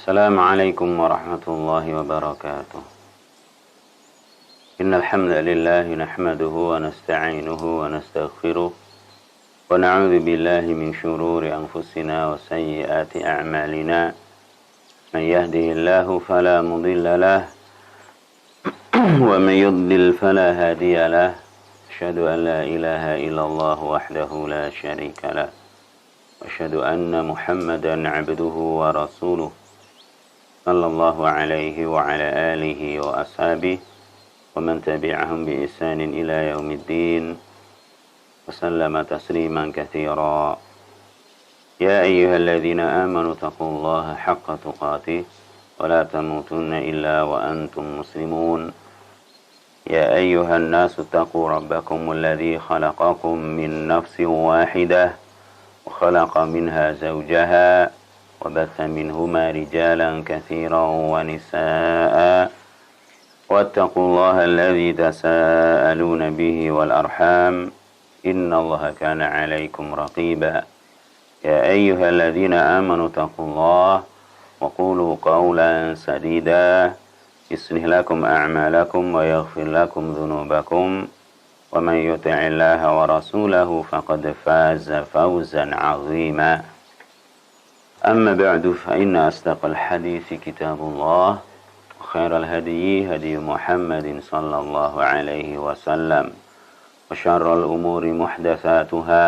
السلام عليكم ورحمة الله وبركاته. إن الحمد لله نحمده ونستعينه ونستغفره ونعوذ بالله من شرور أنفسنا وسيئات أعمالنا. من يهده الله فلا مضل له ومن يضلل فلا هادي له. أشهد أن لا إله إلا الله وحده لا شريك له وأشهد أن محمدا عبده ورسوله صلى الله عليه وعلى آله وأصحابه ومن تبعهم بإحسان إلى يوم الدين وسلم تسليما كثيرا. يا أيها الذين آمنوا اتقوا الله حق تقاته ولا تموتن إلا وأنتم مسلمون. يا أيها الناس اتقوا ربكم الذي خلقكم من نفس واحدة وخلق منها زوجها وبث منهما رجالا كثيرا ونساء واتقوا الله الذي تساءلون به والأرحام إن الله كان عليكم رقيبا. يا أيها الذين آمنوا اتقوا الله وقولوا قولا سديدا يصلح لكم أعمالكم ويغفر لكم ذنوبكم ومن يطع الله ورسوله فقد فاز فوزا عظيما. أما بعد فإن أصدق الحديث كتاب الله وخير الهدي هدي محمد صلى الله عليه وسلم وشر الأمور محدثاتها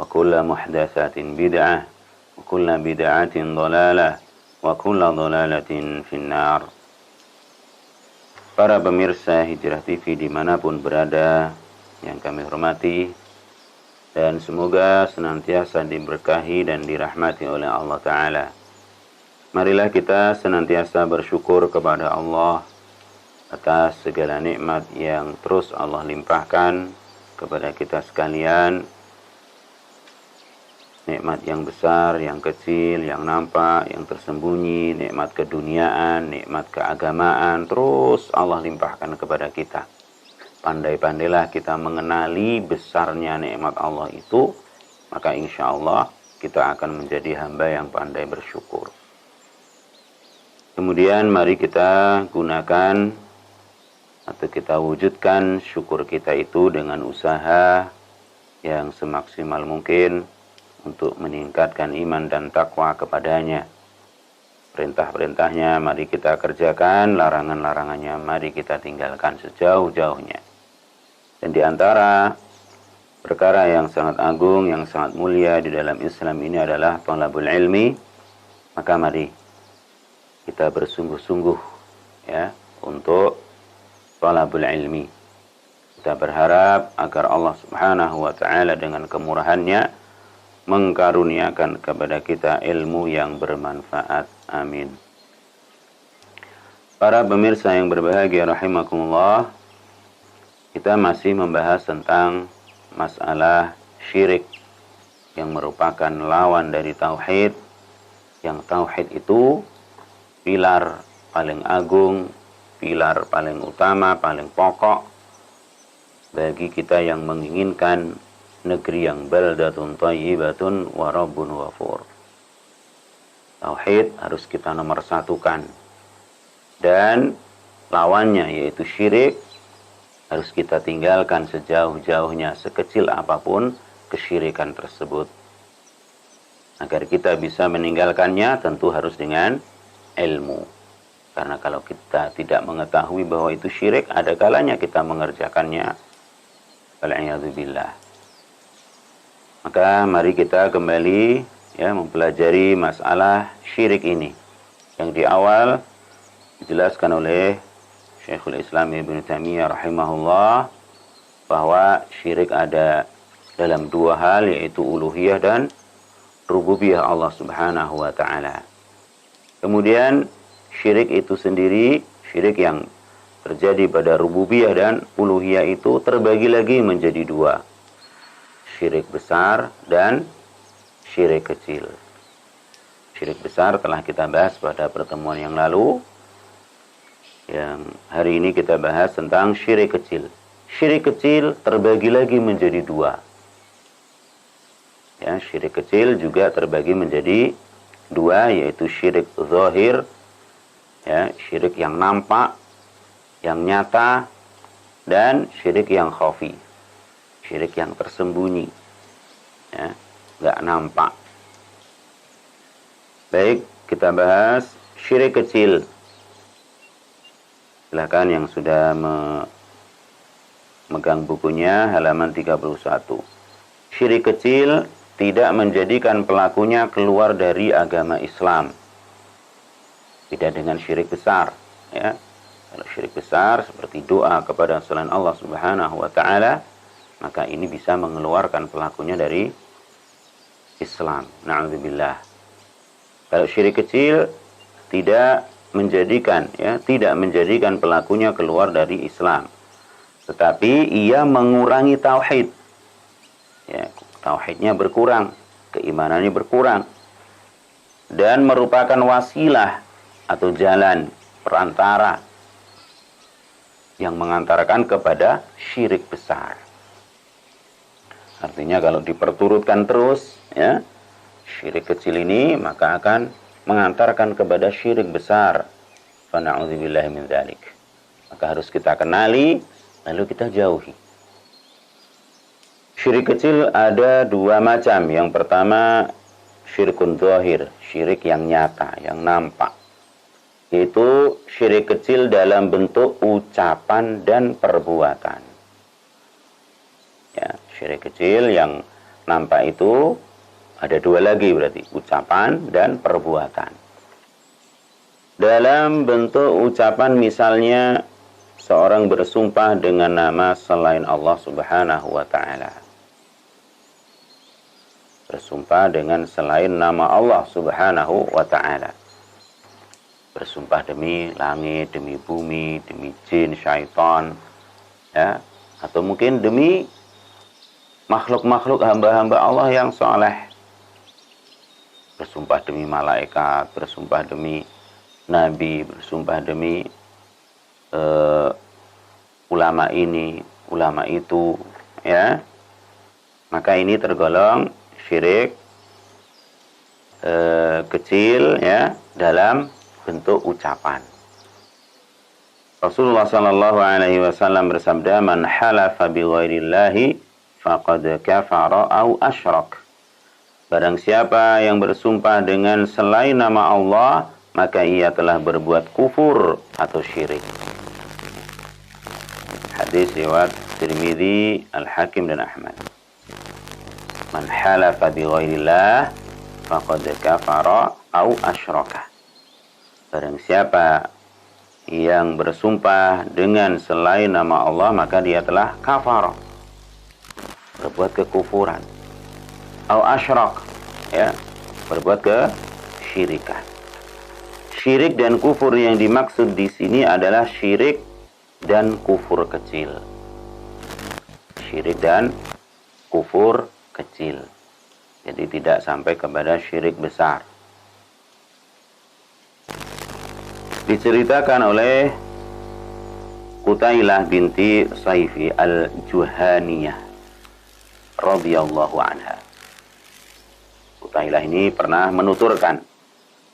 وكل محدثات بدعة وكل بدعة ضلالة وكل ضلالة في النار. Para pemirsa Hijrah TV dimanapun berada yang kami hormati, dan semoga senantiasa diberkahi dan dirahmati oleh Allah Ta'ala. Marilah kita senantiasa bersyukur kepada Allah atas segala nikmat yang terus Allah limpahkan kepada kita sekalian. Nikmat yang besar, yang kecil, yang nampak, yang tersembunyi, nikmat keduniaan, nikmat keagamaan, terus Allah limpahkan kepada kita. Pandai-pandailah kita mengenali besarnya nikmat Allah itu, maka insya Allah kita akan menjadi hamba yang pandai bersyukur. Kemudian mari kita gunakan atau kita wujudkan syukur kita itu dengan usaha yang semaksimal mungkin untuk meningkatkan iman dan takwa kepadanya. Perintah-perintahnya mari kita kerjakan, larangan-larangannya mari kita tinggalkan sejauh-jauhnya. Dan di antara perkara yang sangat agung, yang sangat mulia di dalam Islam ini adalah thalabul ilmi. Maka mari kita bersungguh-sungguh ya untuk thalabul ilmi. Kita berharap agar Allah Subhanahu wa taala dengan kemurahannya mengkaruniakan kepada kita ilmu yang bermanfaat. Amin. Para pemirsa yang berbahagia rahimakumullah, kita masih membahas tentang masalah syirik yang merupakan lawan dari tauhid. Yang tauhid itu pilar paling agung, pilar paling utama, paling pokok bagi kita yang menginginkan negeri yang baldatun thayyibatun wa rabbun ghafur. Tauhid harus kita nomor satukan, dan lawannya yaitu syirik harus kita tinggalkan sejauh-jauhnya, sekecil apapun kesyirikan tersebut. Agar kita bisa meninggalkannya tentu harus dengan ilmu. Karena kalau kita tidak mengetahui bahwa itu syirik, ada kalanya kita mengerjakannya. Wal'iyadzubillah. Maka mari kita kembali ya mempelajari masalah syirik ini. Yang di awal dijelaskan oleh Syekhul Islam Ibn Taimiyah rahimahullah bahwa syirik ada dalam dua hal, yaitu uluhiyah dan rububiyah Allah Subhanahu wa taala. Kemudian syirik itu sendiri, syirik yang terjadi pada rububiyah dan uluhiyah itu terbagi lagi menjadi dua. Syirik besar dan syirik kecil. Syirik besar telah kita bahas pada pertemuan yang lalu. Yang hari ini kita bahas tentang syirik kecil. Syirik kecil terbagi lagi menjadi dua. Ya, syirik kecil juga terbagi menjadi dua, yaitu syirik zahir, ya, syirik yang nampak, yang nyata, dan syirik yang khafi, syirik yang tersembunyi, ya, nggak nampak. Baik, kita bahas syirik kecil. Silakan yang sudah memegang bukunya, halaman 31. Syirik kecil tidak menjadikan pelakunya keluar dari agama Islam. Beda dengan syirik besar, ya. Kalau syirik besar seperti doa kepada selain Allah Subhanahu wa taala, maka ini bisa mengeluarkan pelakunya dari Islam. Na'udzubillah. Kalau syirik kecil tidak menjadikan pelakunya keluar dari Islam, tetapi ia mengurangi tauhid. Ya, tauhidnya berkurang, keimanannya berkurang, dan merupakan wasilah atau jalan perantara yang mengantarkan kepada syirik besar. Artinya kalau diperturutkan terus, ya, syirik kecil ini maka akan mengantarkan kepada syirik besar. Fa na'udzubillahi min dzalik. Maka harus kita kenali, lalu kita jauhi. Syirik kecil ada dua macam. Yang pertama, syirkun zahir, syirik yang nyata, yang nampak. Yaitu syirik kecil dalam bentuk ucapan dan perbuatan. Ya, syirik kecil yang nampak itu ada dua lagi berarti, ucapan dan perbuatan. Dalam bentuk ucapan misalnya seorang bersumpah dengan nama selain Allah Subhanahu wa taala. Bersumpah dengan selain nama Allah Subhanahu wa taala. Bersumpah demi langit, demi bumi, demi jin, syaitan, ya, atau mungkin demi makhluk-makhluk hamba-hamba Allah yang soleh. Bersumpah demi malaikat, bersumpah demi nabi, bersumpah demi ulama ini, ulama itu, ya. Maka ini tergolong syirik kecil, ya, dalam bentuk ucapan. Rasulullah sallallahu alaihi wasallam bersabda, "Man halafa bi ghairillahi faqad kafara aw asyrak." Barang siapa yang bersumpah dengan selain nama Allah, maka ia telah berbuat kufur atau syirik. Hadis riwayat Tirmidzi, Al-Hakim dan Ahmad. Man halafa bi ghairillah faqad kafara aw asyraka. Barang siapa yang bersumpah dengan selain nama Allah, maka dia telah kafar, berbuat kekufuran. Au asyrak, ya, berbuat kesyirikan. Syirik dan kufur yang dimaksud di sini adalah syirik dan kufur kecil. Syirik dan kufur kecil. Jadi tidak sampai kepada syirik besar. Diceritakan oleh Qutailah binti Saifi al-Juhaniyah radhiyallahu anha. Qutailah ini pernah menuturkan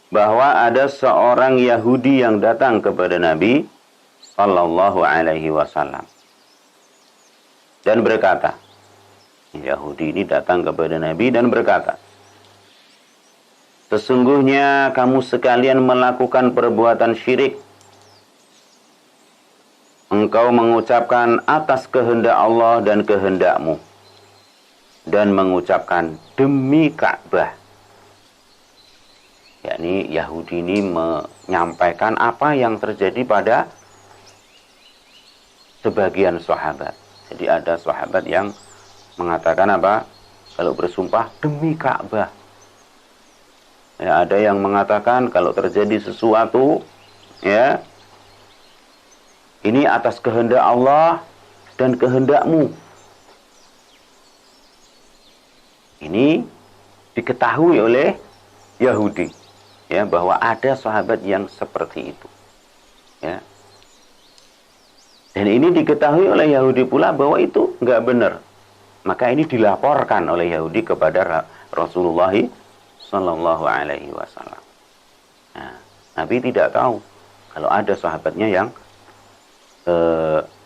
bahwa ada seorang Yahudi yang datang kepada Nabi sallallahu alaihi wasallam dan berkata, Yahudi ini datang kepada Nabi dan berkata, "Sesungguhnya kamu sekalian melakukan perbuatan syirik. Engkau mengucapkan atas kehendak Allah dan kehendakmu, dan mengucapkan demi Ka'bah." Yakni Yahudi ini menyampaikan apa yang terjadi pada sebagian sahabat. Jadi ada sahabat yang mengatakan apa? Kalau bersumpah demi Ka'bah. Ya, ada yang mengatakan kalau terjadi sesuatu, ya, ini atas kehendak Allah dan kehendakmu. Ini diketahui oleh Yahudi, ya, bahwa ada sahabat yang seperti itu, ya. Dan ini diketahui oleh Yahudi pula bahwa itu enggak benar. Maka ini dilaporkan oleh Yahudi kepada Rasulullah Sallallahu Alaihi Wasallam. Nah, Nabi tidak tahu kalau ada sahabatnya yang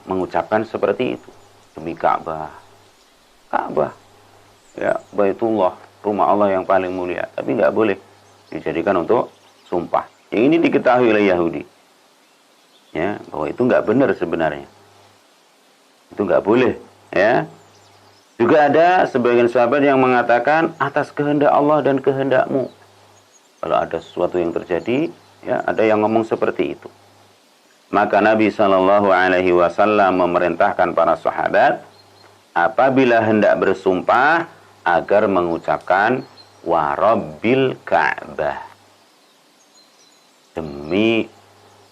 mengucapkan seperti itu demi Ka'bah. Ka'bah, ya, Baitullah, rumah Allah yang paling mulia, tapi nggak boleh dijadikan untuk sumpah. Yang ini diketahui oleh Yahudi, ya, bahwa itu nggak benar sebenarnya. Itu nggak boleh, ya. Juga ada sebagian sahabat yang mengatakan atas kehendak Allah dan kehendakmu. Kalau ada sesuatu yang terjadi, ya, ada yang ngomong seperti itu. Maka Nabi Shallallahu Alaihi Wasallam memerintahkan para sahabat apabila hendak bersumpah agar mengucapkan wa rabbil Ka'bah, demi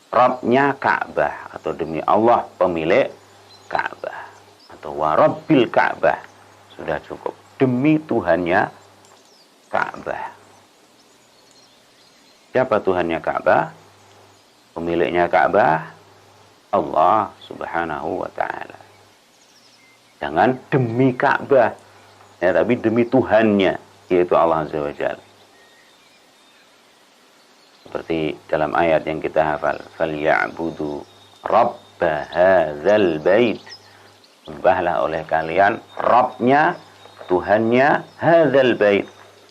Rabbnya Ka'bah, atau demi Allah pemilik Ka'bah, atau wa rabbil Ka'bah. Sudah cukup. Demi Tuhannya Ka'bah. Siapa Tuhannya Ka'bah? Pemiliknya Ka'bah? Allah Subhanahu wa ta'ala. Jangan demi Ka'bah, ya, tapi demi Tuhannya, yaitu Allah Azza wa Jalla. Seperti dalam ayat yang kita hafal, "Falyabudu rabb hadzal bait." Sembahlah oleh kalian Rabbnya, Tuhannya hadzal bait,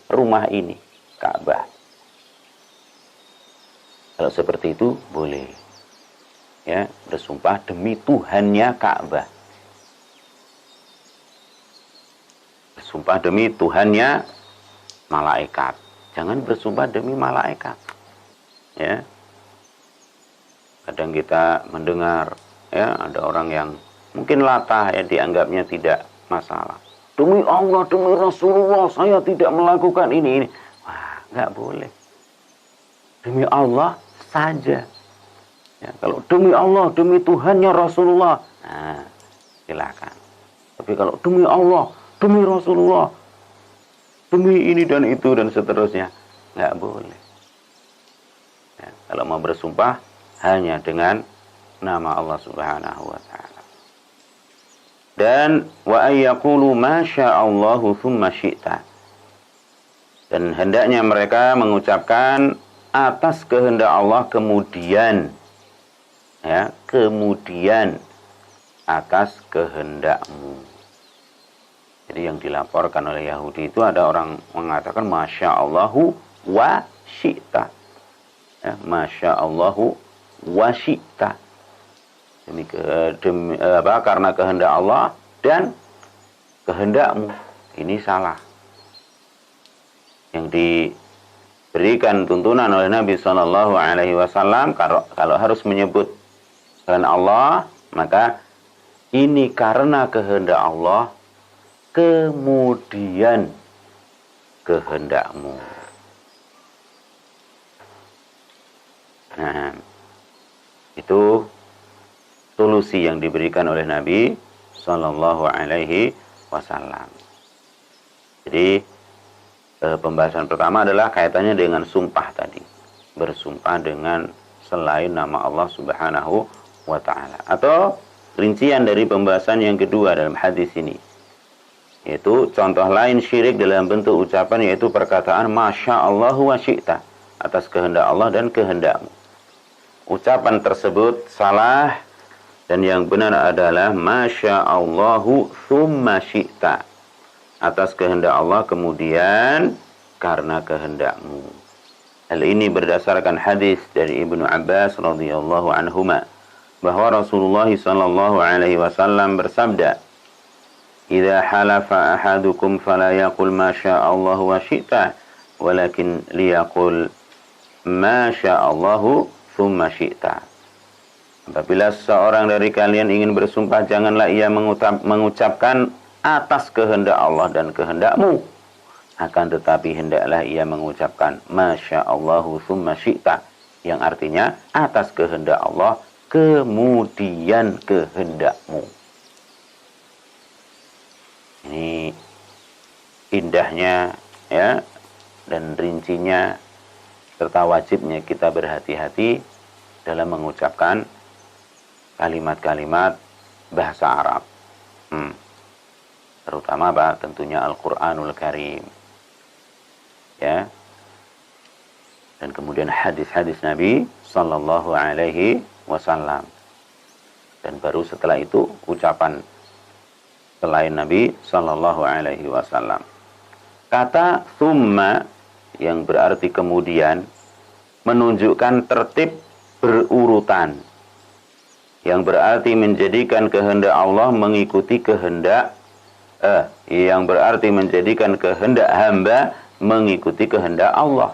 rumah ini, Ka'bah. Kalau seperti itu boleh, ya, bersumpah demi Tuhannya Ka'bah. Bersumpah demi Tuhannya malaikat. Jangan bersumpah demi malaikat, ya. Kadang kita mendengar, ya, ada orang yang mungkin latah, ya, dianggapnya tidak masalah. Demi Allah, demi Rasulullah, saya tidak melakukan ini. Wah, nggak boleh. Demi Allah saja. Ya, kalau demi Allah, demi Tuhannya Rasulullah, nah, silakan. Tapi kalau demi Allah, demi Rasulullah, demi ini dan itu dan seterusnya, nggak boleh. Ya, kalau mau bersumpah hanya dengan nama Allah Subhanahu wa ta'ala. Dan wa ayyaqulu ma sya'allahu thumma syi'ta. Dan hendaknya mereka mengucapkan atas kehendak Allah kemudian, ya, kemudian atas kehendakmu. Jadi yang dilaporkan oleh Yahudi itu ada orang mengatakan masya Allahu wa syi'ta, ya, masya Allahu wa syi'ta. Karena kehendak Allah dan kehendakmu. Ini salah. Yang diberikan tuntunan oleh Nabi Shallallahu Alaihi Wasallam, kalau harus menyebut selain Allah, maka ini karena kehendak Allah, kemudian kehendakmu. Nah, itu solusi yang diberikan oleh Nabi Sallallahu Alaihi Wasallam. Jadi pembahasan pertama adalah kaitannya dengan sumpah tadi, bersumpah dengan selain nama Allah Subhanahu wa Ta'ala. Atau rincian dari pembahasan yang kedua dalam hadis ini, yaitu contoh lain syirik dalam bentuk ucapan, yaitu perkataan masya Allah wa syi'ta, atas kehendak Allah dan kehendakmu. Ucapan tersebut salah, dan yang benar adalah masya Allahu thumma syi'ta, atas kehendak Allah kemudian karena kehendakmu. Hal ini berdasarkan hadis dari Ibnu Abbas radhiyallahu anhuma, bahwa Rasulullah sallallahu alaihi wasallam bersabda, "Idza halafa ahadukum fala yaqul ma syaa Allah wa syi'ta, walakin liyaqul ma syaa Allah thumma syi'ta." Apabila seorang dari kalian ingin bersumpah, janganlah ia mengucapkan atas kehendak Allah dan kehendakmu, akan tetapi hendaklah ia mengucapkan masya Allahu thumma syi'ta, yang artinya atas kehendak Allah kemudian kehendakmu. Ini indahnya, ya, dan rincinya serta wajibnya kita berhati-hati dalam mengucapkan kalimat-kalimat bahasa Arab. Terutama tentunya Al-Quranul Karim. Ya, dan kemudian hadis-hadis Nabi Sallallahu Alaihi Wasallam, dan baru setelah itu ucapan selain Nabi Sallallahu Alaihi Wasallam. Kata summa yang berarti kemudian menunjukkan tertib berurutan, yang berarti menjadikan kehendak Allah mengikuti kehendak yang berarti menjadikan kehendak hamba mengikuti kehendak Allah.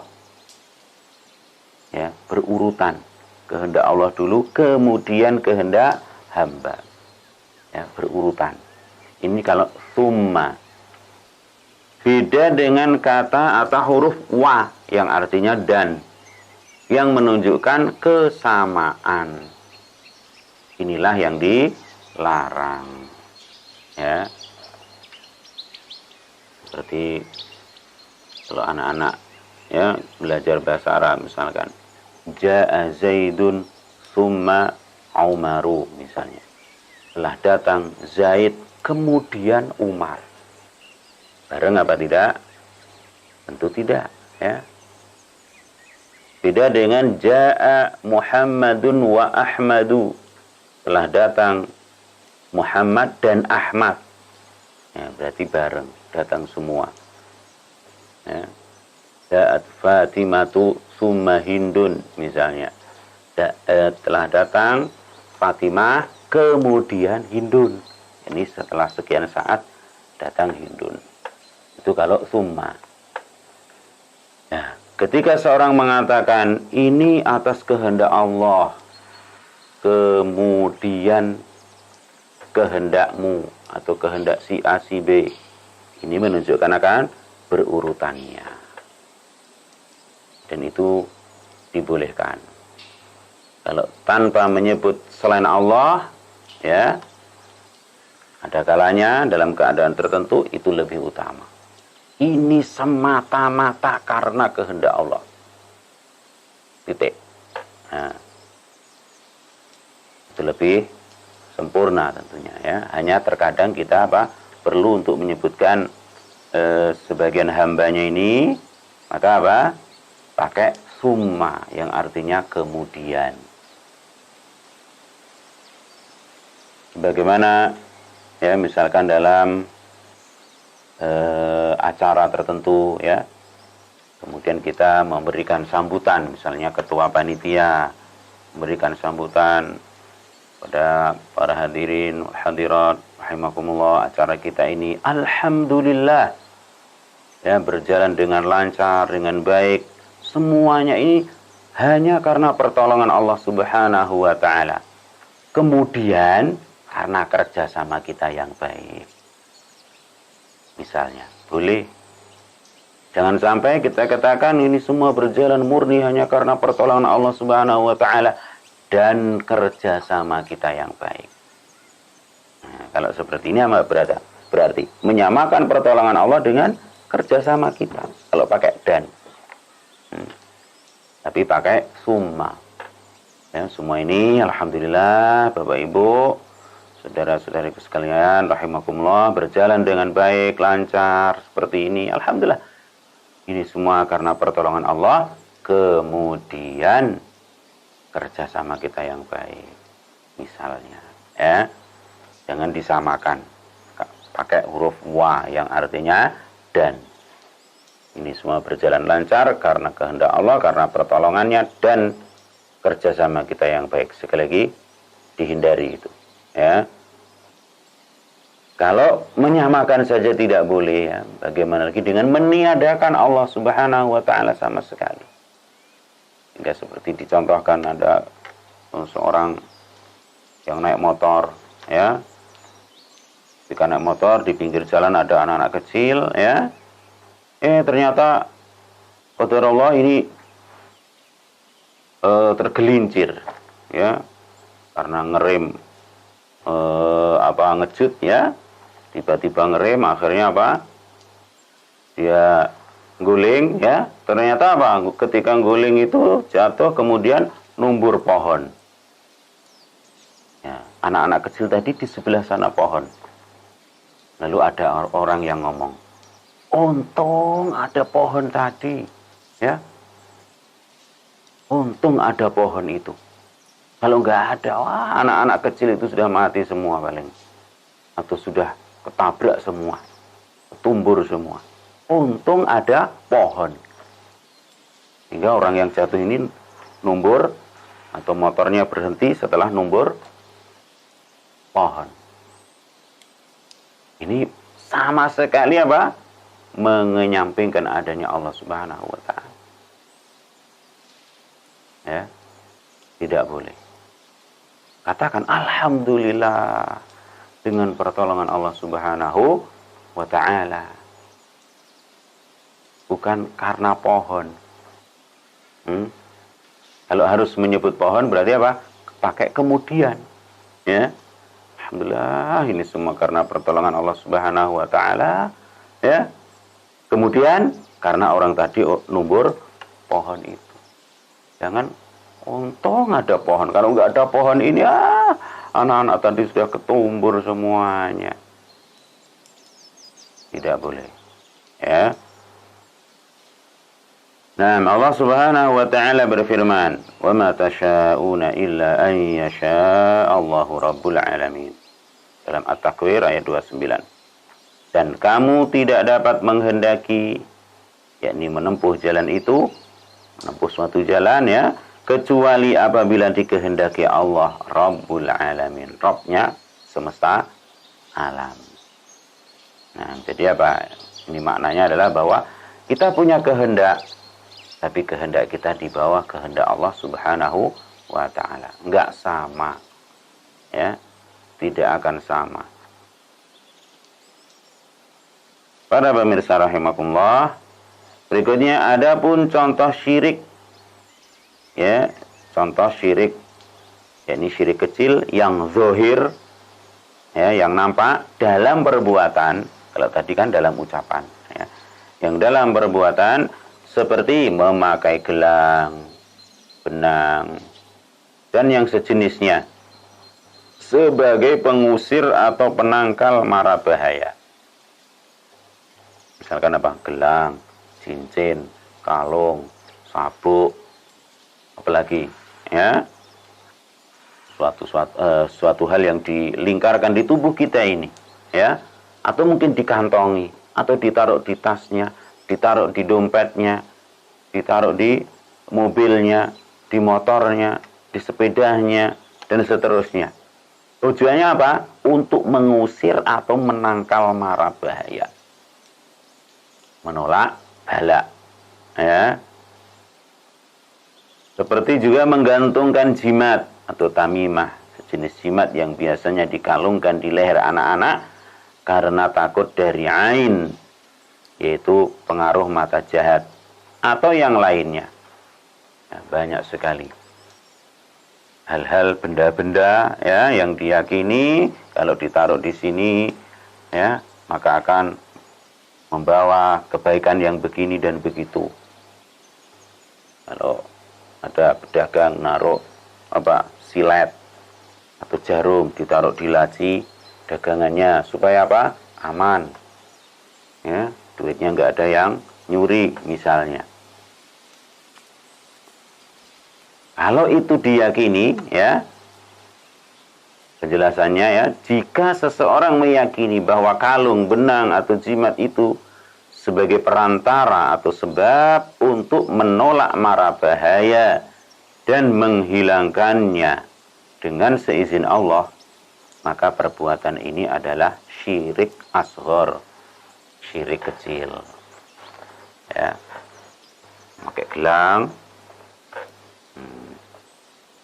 Ya, berurutan. Kehendak Allah dulu, kemudian kehendak hamba. Ya, berurutan. Ini kalau summa. Beda dengan kata atau huruf wa yang artinya dan, yang menunjukkan kesamaan. Inilah yang dilarang. Ya. Seperti kalau anak-anak ya belajar bahasa Arab misalkan, Ja'a Zaidun summa Umaru misalnya. Telah datang Zaid kemudian Umar. Bareng apa tidak? Tentu tidak, ya. Beda dengan Ja'a Muhammadun wa Ahmadu. Telah datang Muhammad dan Ahmad. Ya, berarti bareng, datang semua. Ya. Ja'at Fatimatu summa Hindun misalnya. Telah datang Fatimah kemudian Hindun. Ini setelah sekian saat datang Hindun. Itu kalau summa. Nah, ketika seorang mengatakan ini atas kehendak Allah, kemudian kehendakmu atau kehendak si A si B, ini menunjukkan akan berurutannya, dan itu dibolehkan. Kalau tanpa menyebut selain Allah, ya, ada kalanya dalam keadaan tertentu itu lebih utama. Ini semata-mata karena kehendak Allah. Titik. Nah, itu lebih sempurna tentunya, ya. Hanya terkadang kita perlu untuk menyebutkan sebagian hambanya ini, maka pakai summa yang artinya kemudian. Bagaimana ya misalkan dalam acara tertentu, ya, kemudian kita memberikan sambutan, misalnya ketua panitia memberikan sambutan pada para hadirin hadirat rahimakumullah, acara kita ini alhamdulillah ya berjalan dengan lancar, dengan baik, semuanya ini hanya karena pertolongan Allah Subhanahu wa taala. Kemudian karena kerjasama kita yang baik. Misalnya, boleh. Jangan sampai kita katakan ini semua berjalan murni hanya karena pertolongan Allah Subhanahu wa taala dan kerjasama kita yang baik. Nah, kalau seperti ini apa berarti menyamakan pertolongan Allah dengan kerjasama kita. Kalau pakai dan, tapi pakai summa. Ya, semua ini alhamdulillah Bapak Ibu, saudara-saudariku sekalian rahimakumullah, berjalan dengan baik, lancar seperti ini. Alhamdulillah. Ini semua karena pertolongan Allah, kemudian kerjasama kita yang baik. Misalnya, ya. Jangan disamakan. Pakai huruf wa yang artinya dan. Ini semua berjalan lancar karena kehendak Allah, karena pertolongannya dan kerjasama kita yang baik. Sekali lagi, dihindari itu. Ya. Kalau menyamakan saja tidak boleh, ya, bagaimana lagi dengan meniadakan Allah Subhanahu wa taala sama sekali. Hingga seperti dicontohkan ada seorang yang naik motor, ya. Ketika naik motor di pinggir jalan ada anak-anak kecil, ya. Ternyata qadarullah ini tergelincir, ya. Karena ngerem ngejut, ya. Tiba-tiba ngerem, akhirnya dia guling, ya. Ternyata ketika guling itu jatuh kemudian numbur pohon. Ya, anak-anak kecil tadi di sebelah sana pohon. Lalu ada orang yang ngomong, untung ada pohon tadi, ya. Untung ada pohon itu. Kalau nggak ada, wah, anak-anak kecil itu sudah mati semua paling. Atau sudah ketabrak semua. Tumbur semua. Untung ada pohon. Sehingga orang yang jatuh ini numbur atau motornya berhenti setelah numbur pohon. Ini sama sekali apa? Mengenyampingkan adanya Allah Subhanahu wa Ta'ala. Ya, tidak boleh. Katakan alhamdulillah dengan pertolongan Allah Subhanahu wa Ta'ala. Bukan karena pohon. Kalau harus menyebut pohon berarti apa? Pakai kemudian. Ya. Alhamdulillah ini semua karena pertolongan Allah Subhanahu wa Ta'ala. Ya. Kemudian karena orang tadi numbur pohon itu. Jangan untung ada pohon. Kalau nggak ada pohon ini, anak-anak tadi sudah ketumbur semuanya. Tidak boleh. Ya. Nah, Allah Subhanahu wa Ta'ala berfirman, "Wa ma tasha'una illa an yasha' Allahu Rabbul Alamin." Dalam At-Takwir ayat 29. Dan kamu tidak dapat menghendaki, yakni menempuh jalan itu, menempuh suatu jalan ya, kecuali apabila dikehendaki Allah Rabbul Alamin, Rabbnya semesta alam. Nah, jadi apa? Ini maknanya adalah bahwa kita punya kehendak, tapi kehendak kita di bawah kehendak Allah Subhanahu wa Ta'ala. Enggak sama. Ya, tidak akan sama. Para pemirsa rahimakumullah, berikutnya adapun contoh syirik. Ya, contoh syirik, yakni syirik kecil yang zahir, ya, yang nampak dalam perbuatan. Kalau tadi kan dalam ucapan, ya. Yang dalam perbuatan seperti memakai gelang, benang, dan yang sejenisnya sebagai pengusir atau penangkal mara bahaya. Misalkan apa? Gelang, cincin, kalung, sabuk, apalagi ya, suatu hal yang dilingkarkan di tubuh kita ini, ya, atau mungkin dikantongi, atau ditaruh di tasnya, ditaruh di dompetnya, ditaruh di mobilnya, di motornya, di sepedanya, dan seterusnya. Tujuannya apa? Untuk mengusir atau menangkal mara bahaya. Menolak bala. Ya. Seperti juga menggantungkan jimat atau tamimah, sejenis jimat yang biasanya dikalungkan di leher anak-anak karena takut dari ain, yaitu pengaruh mata jahat, atau yang lainnya. Nah, banyak sekali hal-hal, benda-benda ya yang diyakini kalau ditaruh di sini ya maka akan membawa kebaikan yang begini dan begitu. Kalau ada pedagang naruh silet atau jarum ditaruh di laci dagangannya supaya apa? Aman. Ya, duitnya nggak ada yang nyuri misalnya. Kalau itu diyakini, ya, penjelasannya ya, jika seseorang meyakini bahwa kalung, benang, atau jimat itu sebagai perantara atau sebab untuk menolak mara bahaya dan menghilangkannya dengan seizin Allah, maka perbuatan ini adalah syirik asghar, syirik kecil. Ya, pakai gelang,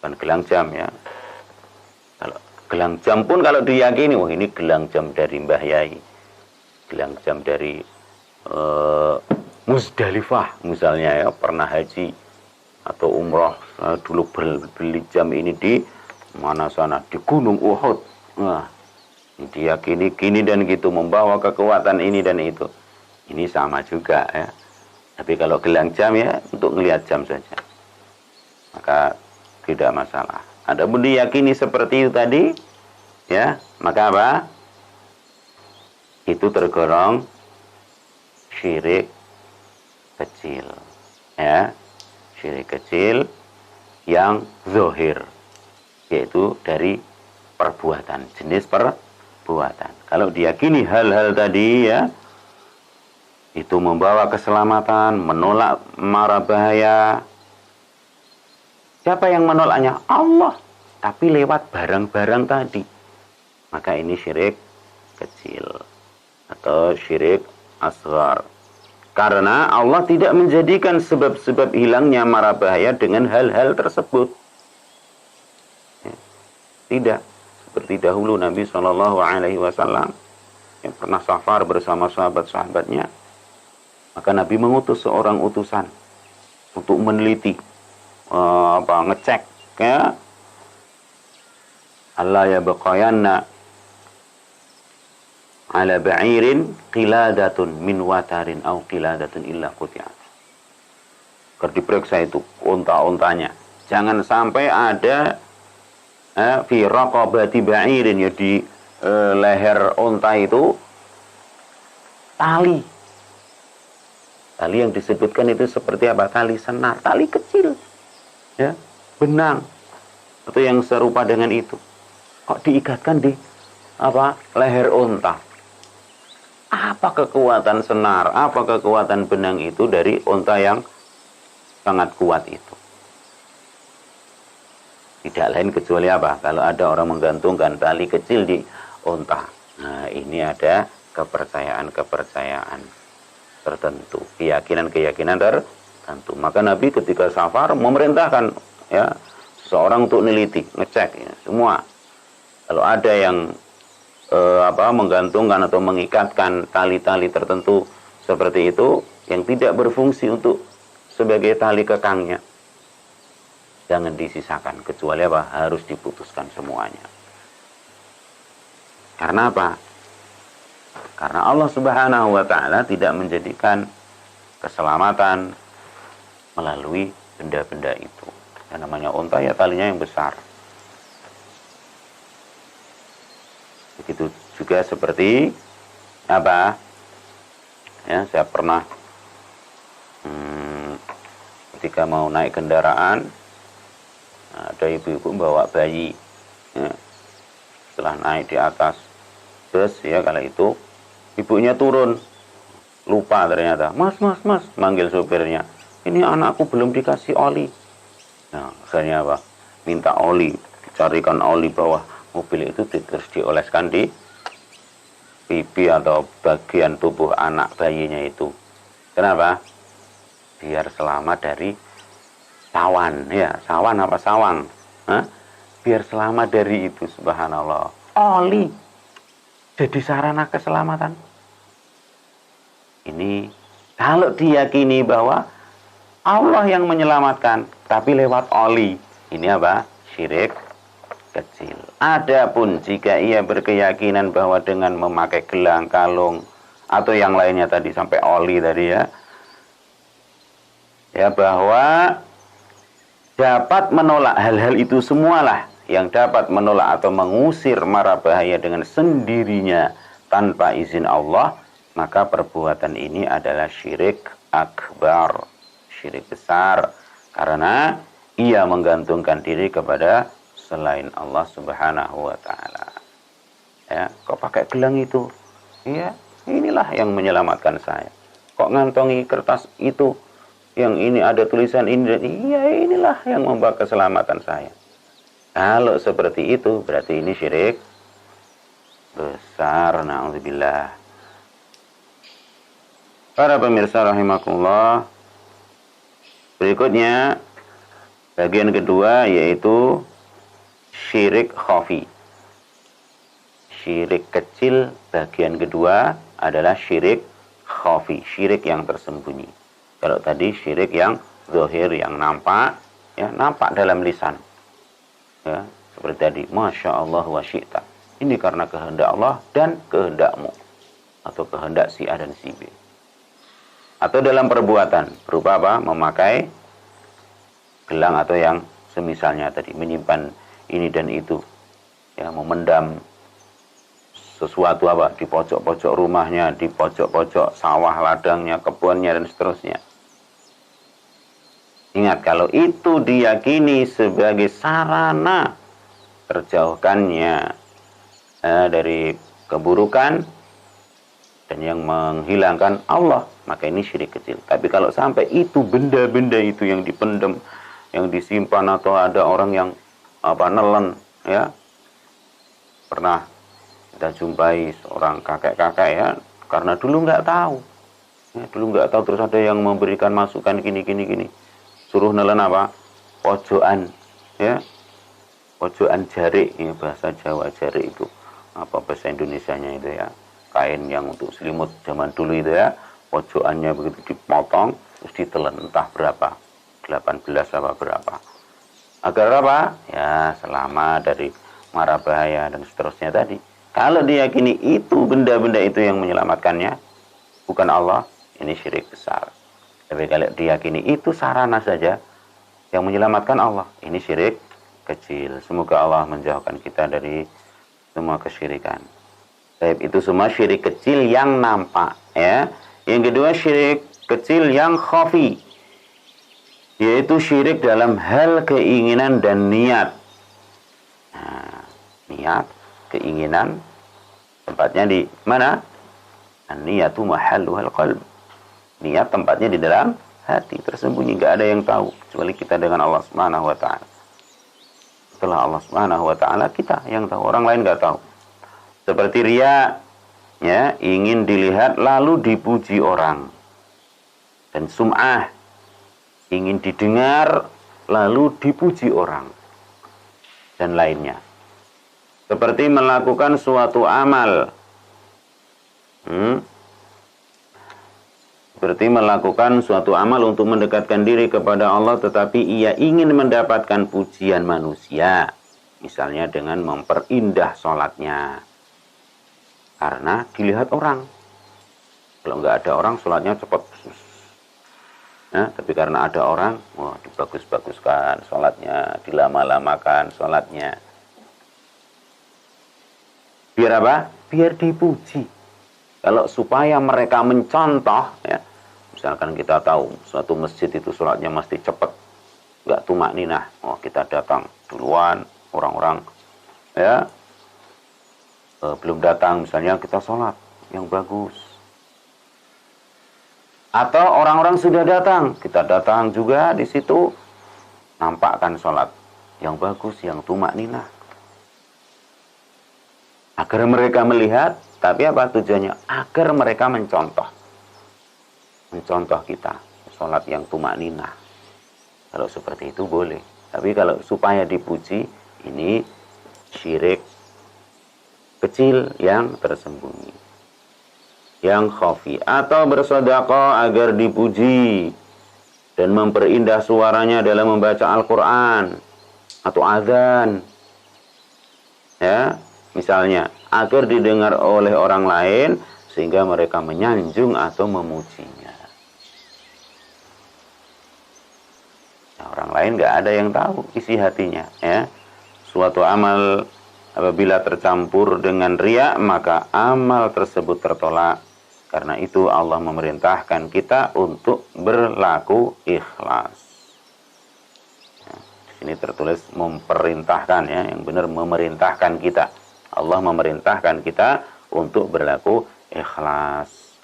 bukan gelang jam ya. Kalau gelang jam pun kalau diyakini, wah ini gelang jam dari Mbah Yai, gelang jam dari Musdalifah misalnya ya, pernah haji atau umroh, dulu beli jam ini di mana sana, di Gunung Uhud. Nah, diyakini gini dan gitu, membawa kekuatan ini dan itu. Ini sama juga ya. Tapi kalau gelang jam ya untuk melihat jam saja, maka tidak masalah. Adapun diyakini seperti itu tadi, ya, maka apa? Itu tergolong syirik kecil, ya, syirik kecil yang zohir, yaitu dari perbuatan, jenis perbuatan. Kalau diyakini hal-hal tadi ya, itu membawa keselamatan, menolak mara bahaya. Siapa yang menolaknya? Allah. Tapi lewat barang-barang tadi. Maka ini syirik kecil atau syirik asghar. Karena Allah tidak menjadikan sebab-sebab hilangnya mara bahaya dengan hal-hal tersebut. Ya, tidak. Seperti dahulu Nabi SAW yang pernah safar bersama sahabat-sahabatnya. Maka Nabi mengutus seorang utusan untuk meneliti, ngecek, ya, Allah ya baqayanna ala ba'irin qiladatun min watarin au qiladatun illa quti'at. Agar diperiksa itu unta-untanya. Jangan sampai ada fi raqabati ba'irin, ya, di leher unta itu tali. Tali yang disebutkan itu seperti apa? Tali senar, tali kecil, ya, benang atau yang serupa dengan itu. Kok diikatkan di leher unta? Apa kekuatan senar, apa kekuatan benang itu dari unta yang sangat kuat itu? Tidak lain kecuali apa? Kalau ada orang menggantungkan tali kecil di unta. Nah, ini ada kepercayaan tertentu, keyakinan tertentu. Maka Nabi ketika safar memerintahkan, ya, seorang untuk neliti, ngecek, ya, semua. Kalau ada yang menggantungkan atau mengikatkan tali-tali tertentu seperti itu yang tidak berfungsi untuk sebagai tali kekangnya, jangan disisakan, kecuali apa? Harus diputuskan semuanya. Karena apa? Karena Allah Subhanahu wa ta'ala tidak menjadikan keselamatan melalui benda-benda itu. Yang namanya unta, ya, talinya yang besar. Begitu juga seperti apa? Ya, saya pernah ketika mau naik kendaraan, ada ibu-ibu bawa bayi, ya. Setelah naik di atas bus, ya, kala itu ibunya turun, lupa ternyata. Mas, manggil sopirnya. Ini anakku belum dikasih oli. Nah, akhirnya apa? Minta oli, dicarikan oli bawah mobil itu, terus dioleskan di pipi atau bagian tubuh anak bayinya itu. Kenapa? Biar selamat dari sawan, ya, sawan apa sawang? Hah? Biar selamat dari itu, subhanallah. Oli jadi sarana keselamatan. Ini kalau diyakini bahwa Allah yang menyelamatkan, tapi lewat oli, ini apa? Syirik kecil. Adapun jika ia berkeyakinan bahwa dengan memakai gelang, kalung, atau yang lainnya tadi sampai oli tadi, ya, bahwa dapat menolak hal-hal itu semualah yang dapat menolak atau mengusir mara bahaya dengan sendirinya tanpa izin Allah, maka perbuatan ini adalah syirik akbar, syirik besar, karena ia menggantungkan diri kepada selain Allah Subhanahu wa ta'ala. Ya, kok pakai gelang itu? Iya, inilah yang menyelamatkan saya. Kok ngantongi kertas itu? Yang ini ada tulisan ini, dan iya, inilah yang membawa keselamatan saya. Kalau seperti itu, berarti ini syirik besar. Na'udzubillah. Para pemirsa rahimakumullah, berikutnya bagian kedua yaitu syirik khafi. Syirik kecil bagian kedua adalah syirik khafi, syirik yang tersembunyi. Kalau tadi syirik yang zahir, yang nampak, ya, nampak dalam lisan. Ya, seperti tadi, Masya Allah wa syi'ta. Ini karena kehendak Allah dan kehendakmu, atau kehendak si A dan si B. Atau dalam perbuatan, berupa apa? Memakai gelang atau yang semisalnya tadi, menyimpan ini dan itu, ya, memendam sesuatu apa di pojok-pojok rumahnya, di pojok-pojok sawah ladangnya, kebunnya, dan seterusnya. Ingat, kalau itu diyakini sebagai sarana terjauhkannya dari keburukan dan yang menghilangkan Allah, maka ini syirik kecil. Tapi kalau sampai itu benda-benda itu yang dipendam, yang disimpan, atau ada orang yang nelen, ya, pernah kita jumpai seorang kakek-kakek, ya, karena dulu nggak tahu, ya, terus ada yang memberikan masukan gini, suruh nelen apa, pojokan, ya, pojokan jarik, ya, bahasa Jawa jarik itu apa bahasa Indonesianya itu, ya, kain yang untuk selimut zaman dulu itu, ya, pojokannya begitu dipotong terus ditelan entah berapa, 18 apa berapa, agar apa, ya, selamat dari mara bahaya dan seterusnya tadi. Kalau diyakini itu benda-benda itu yang menyelamatkannya, bukan Allah, ini syirik besar. Tapi kalau diyakini itu sarana saja yang menyelamatkan Allah, ini syirik kecil. Semoga Allah menjauhkan kita dari semua kesyirikan. Baik, itu semua syirik kecil yang nampak, ya. Yang kedua, syirik kecil yang khafi, yaitu syirik dalam hal keinginan dan niat. Nah, niat, keinginan, tempatnya di mana? An-niyatu mahalluhal qalb. Niat tempatnya di dalam hati, tersembunyi, nggak ada yang tahu kecuali kita dengan Allah Subhanahu wa taala. Setelah Allah Subhanahu wa taala, kita yang tahu, orang lain nggak tahu. Seperti riya, ya, ingin dilihat lalu dipuji orang. Dan sum'ah, ingin didengar lalu dipuji orang. Dan lainnya. Seperti melakukan suatu amal. Seperti melakukan suatu amal untuk mendekatkan diri kepada Allah, tetapi ia ingin mendapatkan pujian manusia. Misalnya dengan memperindah sholatnya. Karena dilihat orang. Kalau nggak ada orang, sholatnya cepat. Nah, tapi karena ada orang, wah, dibagus-baguskan sholatnya, dilama-lamakan sholatnya. Biar apa? Biar dipuji. Kalau supaya mereka mencontoh, ya, misalkan kita tahu suatu masjid itu sholatnya mesti cepat, nggak tumak ninah, oh, kita datang duluan, orang-orang, ya, belum datang, misalnya kita sholat yang bagus. Atau orang-orang sudah datang, kita datang juga di situ, nampakkan sholat yang bagus, yang tumak ninah. Agar mereka melihat, tapi apa tujuannya? Agar mereka mencontoh kita, sholat yang tumak ninah. Kalau seperti itu boleh. Tapi kalau supaya dipuji, ini syirik kecil yang tersembunyi, yang khafi. Atau bersedekah agar dipuji dan memperindah suaranya dalam membaca Al-Quran atau azan, ya, misalnya agar didengar oleh orang lain sehingga mereka menyanjung atau memujinya. Nah, orang lain nggak ada yang tahu isi hatinya, ya. Suatu amal apabila tercampur dengan riya, maka amal tersebut tertolak. Karena itu Allah memerintahkan kita untuk berlaku ikhlas. Ya, di sini tertulis memerintahkan, ya, yang benar memerintahkan kita. Allah memerintahkan kita untuk berlaku ikhlas.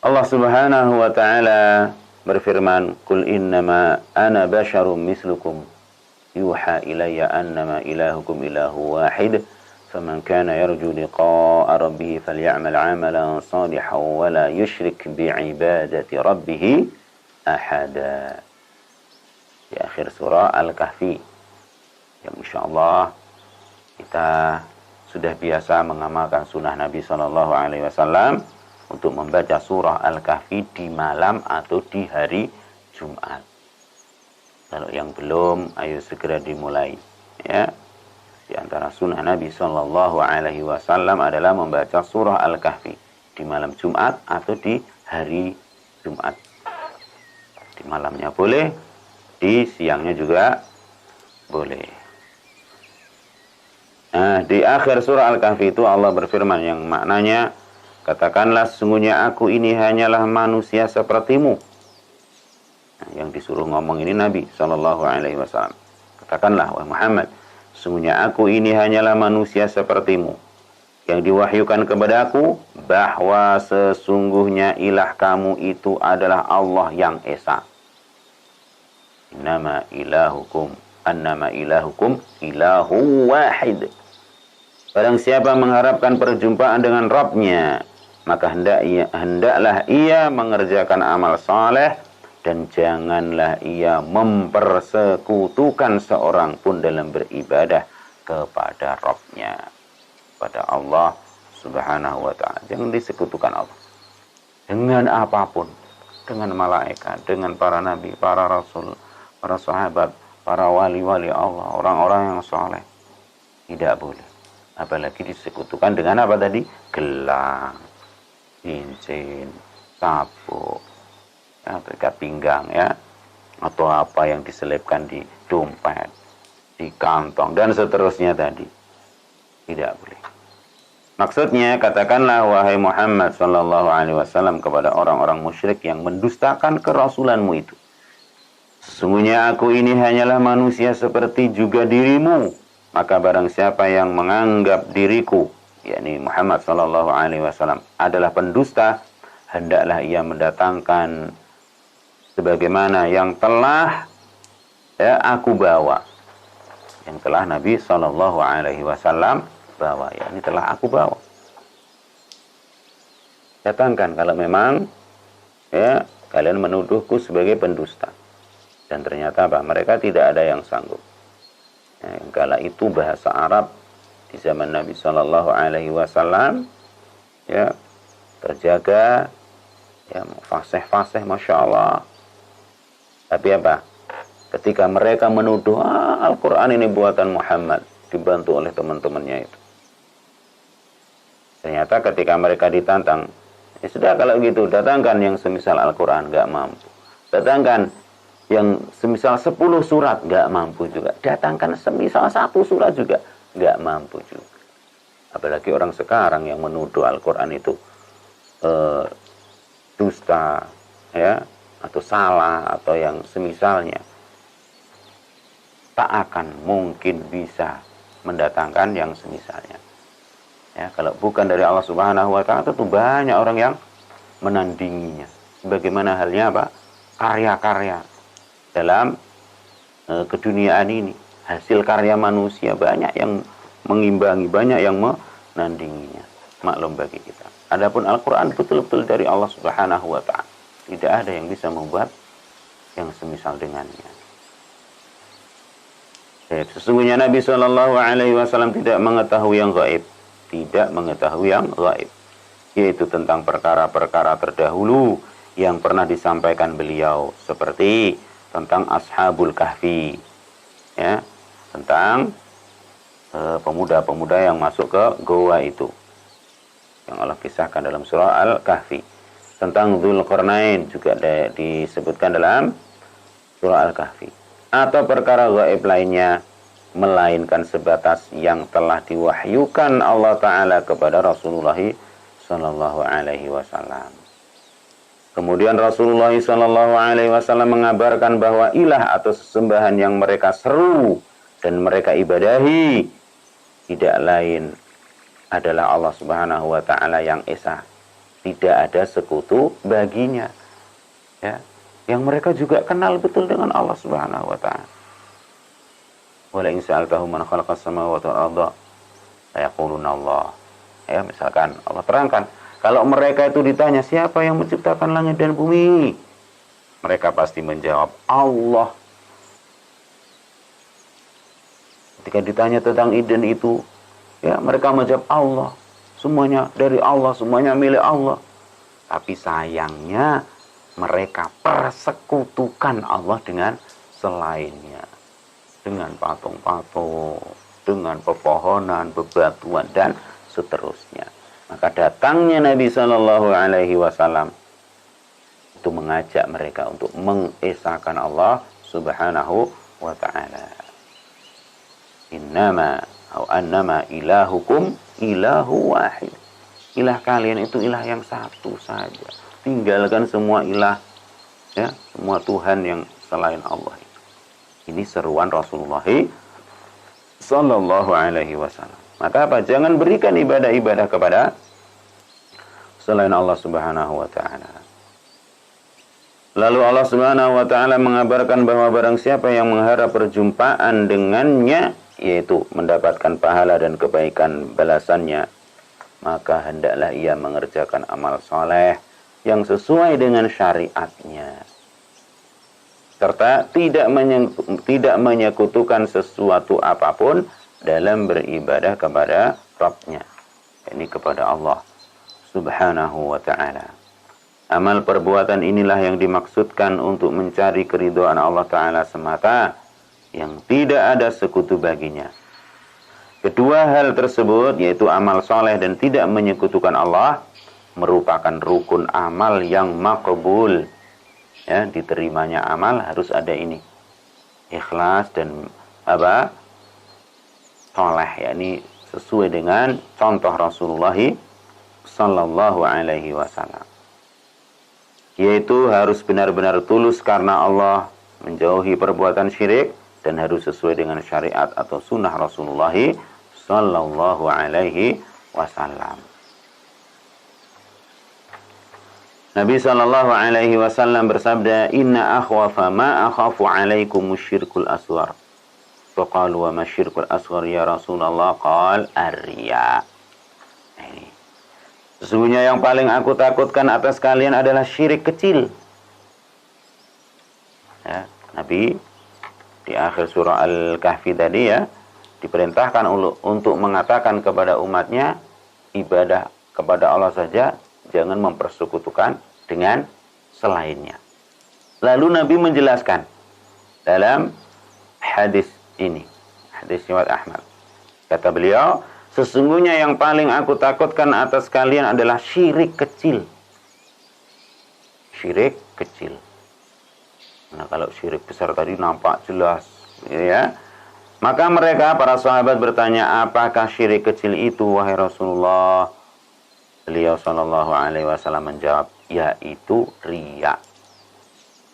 Allah Subhanahu wa taala berfirman, "Qul innama ana basyarum mislukum yuha ilayya annama ilahukum ilahu wahid, faman kana yarju liqa'a rabbih falyamal 'amalan salihan wa la yusyrik bi'ibadati rabbih ahada." Di akhir surah Al-Kahfi, yang insyaallah kita sudah biasa mengamalkan sunnah Nabi SAW untuk membaca surah Al-Kahfi di malam atau di hari Jumat. Kalau yang belum, ayo segera dimulai. Ya, di antara sunnah Nabi SAW adalah membaca surah Al-Kahfi di malam Jumat atau di hari Jumat. Di malamnya boleh, di siangnya juga boleh. Nah, di akhir surah Al-Kahfi itu Allah berfirman yang maknanya, katakanlah sesungguhnya aku ini hanyalah manusia sepertimu. Yang disuruh ngomong ini Nabi Shallallahu Alaihi Wasallam. Katakanlah, wahai Muhammad, sesungguhnya aku ini hanyalah manusia sepertimu. Yang diwahyukan kepadaku bahwa sesungguhnya ilah kamu itu adalah Allah yang esa. Innama ilahukum annama ilahukum ilahu wahid. Barang siapa mengharapkan perjumpaan dengan Rabbnya, maka hendaklah ia mengerjakan amal saleh dan janganlah ia mempersekutukan seorang pun dalam beribadah kepada Rabbnya, pada Allah Subhanahu wa ta'ala. Jangan disekutukan Allah dengan apapun, dengan malaikat, dengan para nabi, para rasul, para sahabat, para wali-wali Allah, orang-orang yang soleh. Tidak boleh. Apalagi disekutukan dengan apa tadi? Gelang, cincin, sabuk, ya, terikat pinggang, ya, atau apa yang diselipkan di dompet, di kantong, dan seterusnya tadi. Tidak boleh. Maksudnya, katakanlah wahai Muhammad sallallahu alaihi wasallam kepada orang-orang musyrik yang mendustakan kerasulanmu itu. Sesungguhnya aku ini hanyalah manusia seperti juga dirimu. Maka barang siapa yang menganggap diriku, yakni Muhammad sallallahu alaihi wasallam, adalah pendusta, hendaklah ia mendatangkan sebagaimana yang telah aku bawa. Yang telah Nabi sallallahu alaihi wasallam bawa, yakni telah aku bawa. Datangkan kalau memang kalian menuduhku sebagai pendusta. Dan ternyata mereka tidak ada yang sanggup. Kala itu bahasa Arab di zaman Nabi Shallallahu Alaihi Wasallam terjaga, fasih-fasih, masya Allah. Tapi ketika mereka menuduh Al-Quran ini buatan Muhammad, dibantu oleh teman-temannya itu. Ternyata ketika mereka ditantang, sudah kalau gitu datangkan yang semisal Al-Quran, nggak mampu. Datangkan yang semisal 10 surat, nggak mampu juga. Datangkan semisal 1 surat juga, nggak mampu juga. Apalagi orang sekarang yang menuduh Al-Quran itu dusta, atau salah, atau yang semisalnya. Tak akan mungkin bisa mendatangkan yang semisalnya. Kalau bukan dari Allah Subhanahu wa ta'ala, tentu banyak orang yang menandinginya. Sebagaimana halnya karya-karya dalam keduniaan ini, hasil karya manusia banyak yang mengimbangi, banyak yang menandinginya. Maklum bagi kita. Adapun Al-Quran betul-betul dari Allah Subhanahu wa ta'ala. Tidak ada yang bisa membuat yang semisal dengannya. Sesungguhnya Nabi Shallallahu Alaihi Wasallam tidak mengetahui yang gaib, tidak mengetahui yang gaib, yaitu tentang perkara-perkara terdahulu yang pernah disampaikan beliau, seperti tentang Ashabul Kahfi, tentang pemuda-pemuda yang masuk ke goa itu, yang Allah kisahkan dalam surah Al-Kahfi. Tentang Dzulqarnain juga disebutkan dalam surah Al-Kahfi. Atau perkara gaib lainnya, melainkan sebatas yang telah diwahyukan Allah Ta'ala kepada Rasulullah Sallallahu Alaihi Wasallam. Kemudian Rasulullah Sallallahu Alaihi Wasallam mengabarkan bahwa ilah atau sesembahan yang mereka seru dan mereka ibadahi tidak lain adalah Allah Subhanahu wa ta'ala yang esa. Tidak ada sekutu baginya. Yang mereka juga kenal betul dengan Allah Subhanahu wa ta'ala. Wala in sa'altahum man khalaqas samawati wal arda la yaquluna Allah. Misalkan Allah terangkan, kalau mereka itu ditanya siapa yang menciptakan langit dan bumi, mereka pasti menjawab Allah. Ketika ditanya tentang ini dan itu, mereka menjawab Allah. Semuanya dari Allah, semuanya milik Allah. Tapi sayangnya mereka persekutukan Allah dengan selainnya. Dengan patung-patung, dengan pepohonan, bebatuan, dan seterusnya. Maka datangnya Nabi Shallallahu Alaihi Wasallam itu mengajak mereka untuk mengesahkan Allah Subhanahu wa Ta'ala. Annama ilahukum ilahu wahid. Ilah kalian itu ilah yang satu saja. Tinggalkan semua ilah Ya, semua Tuhan yang selain Allah itu. Ini seruan Rasulullah sallallahu alaihi wasallam. Maka apa? Jangan berikan ibadah-ibadah kepada selain Allah Subhanahu wa taala. Lalu Allah Subhanahu wa taala mengabarkan bahwa barang siapa yang mengharap perjumpaan dengannya, yaitu mendapatkan pahala dan kebaikan balasannya, maka hendaklah ia mengerjakan amal soleh yang sesuai dengan syariatnya, serta tidak menyekutukan sesuatu apapun dalam beribadah kepada Rabb-Nya, yakni kepada Allah Subhanahu wa ta'ala. Amal perbuatan inilah yang dimaksudkan untuk mencari keridhaan Allah Ta'ala semata, yang tidak ada sekutu baginya. Kedua hal tersebut, yaitu amal soleh dan tidak menyekutukan Allah, merupakan rukun amal yang maqbul. Ya, diterimanya amal harus ada ini, ikhlas dan soleh, yakni sesuai dengan contoh Rasulullah sallallahu alaihi wasallam, yaitu harus benar-benar tulus karena Allah, menjauhi perbuatan syirik, dan harus sesuai dengan syariat atau sunnah Rasulullah sallallahu alaihi wasallam. Nabi sallallahu alaihi wasallam bersabda, "Inna akhwafa ma akhafu alaikum syirkul asghar." Faqalu wa ma syirkul asghar ya Rasulullah? Qal ar-riya. Ini. Sesungguhnya yang paling aku takutkan atas kalian adalah syirik kecil. Ya, Nabi di akhir surah Al-Kahfi tadi ya, diperintahkan untuk mengatakan kepada umatnya, ibadah kepada Allah saja, jangan mempersekutukan dengan selainnya. Lalu Nabi menjelaskan dalam hadis ini, hadis riwayat Ahmad. Kata beliau, sesungguhnya yang paling aku takutkan atas kalian adalah syirik kecil. Syirik kecil. Nah, kalau syirik besar tadi nampak jelas, ya. Maka mereka, para sahabat bertanya, apakah syirik kecil itu, wahai Rasulullah? Beliau sallallahu alaihi wasallam menjawab, yaitu riya.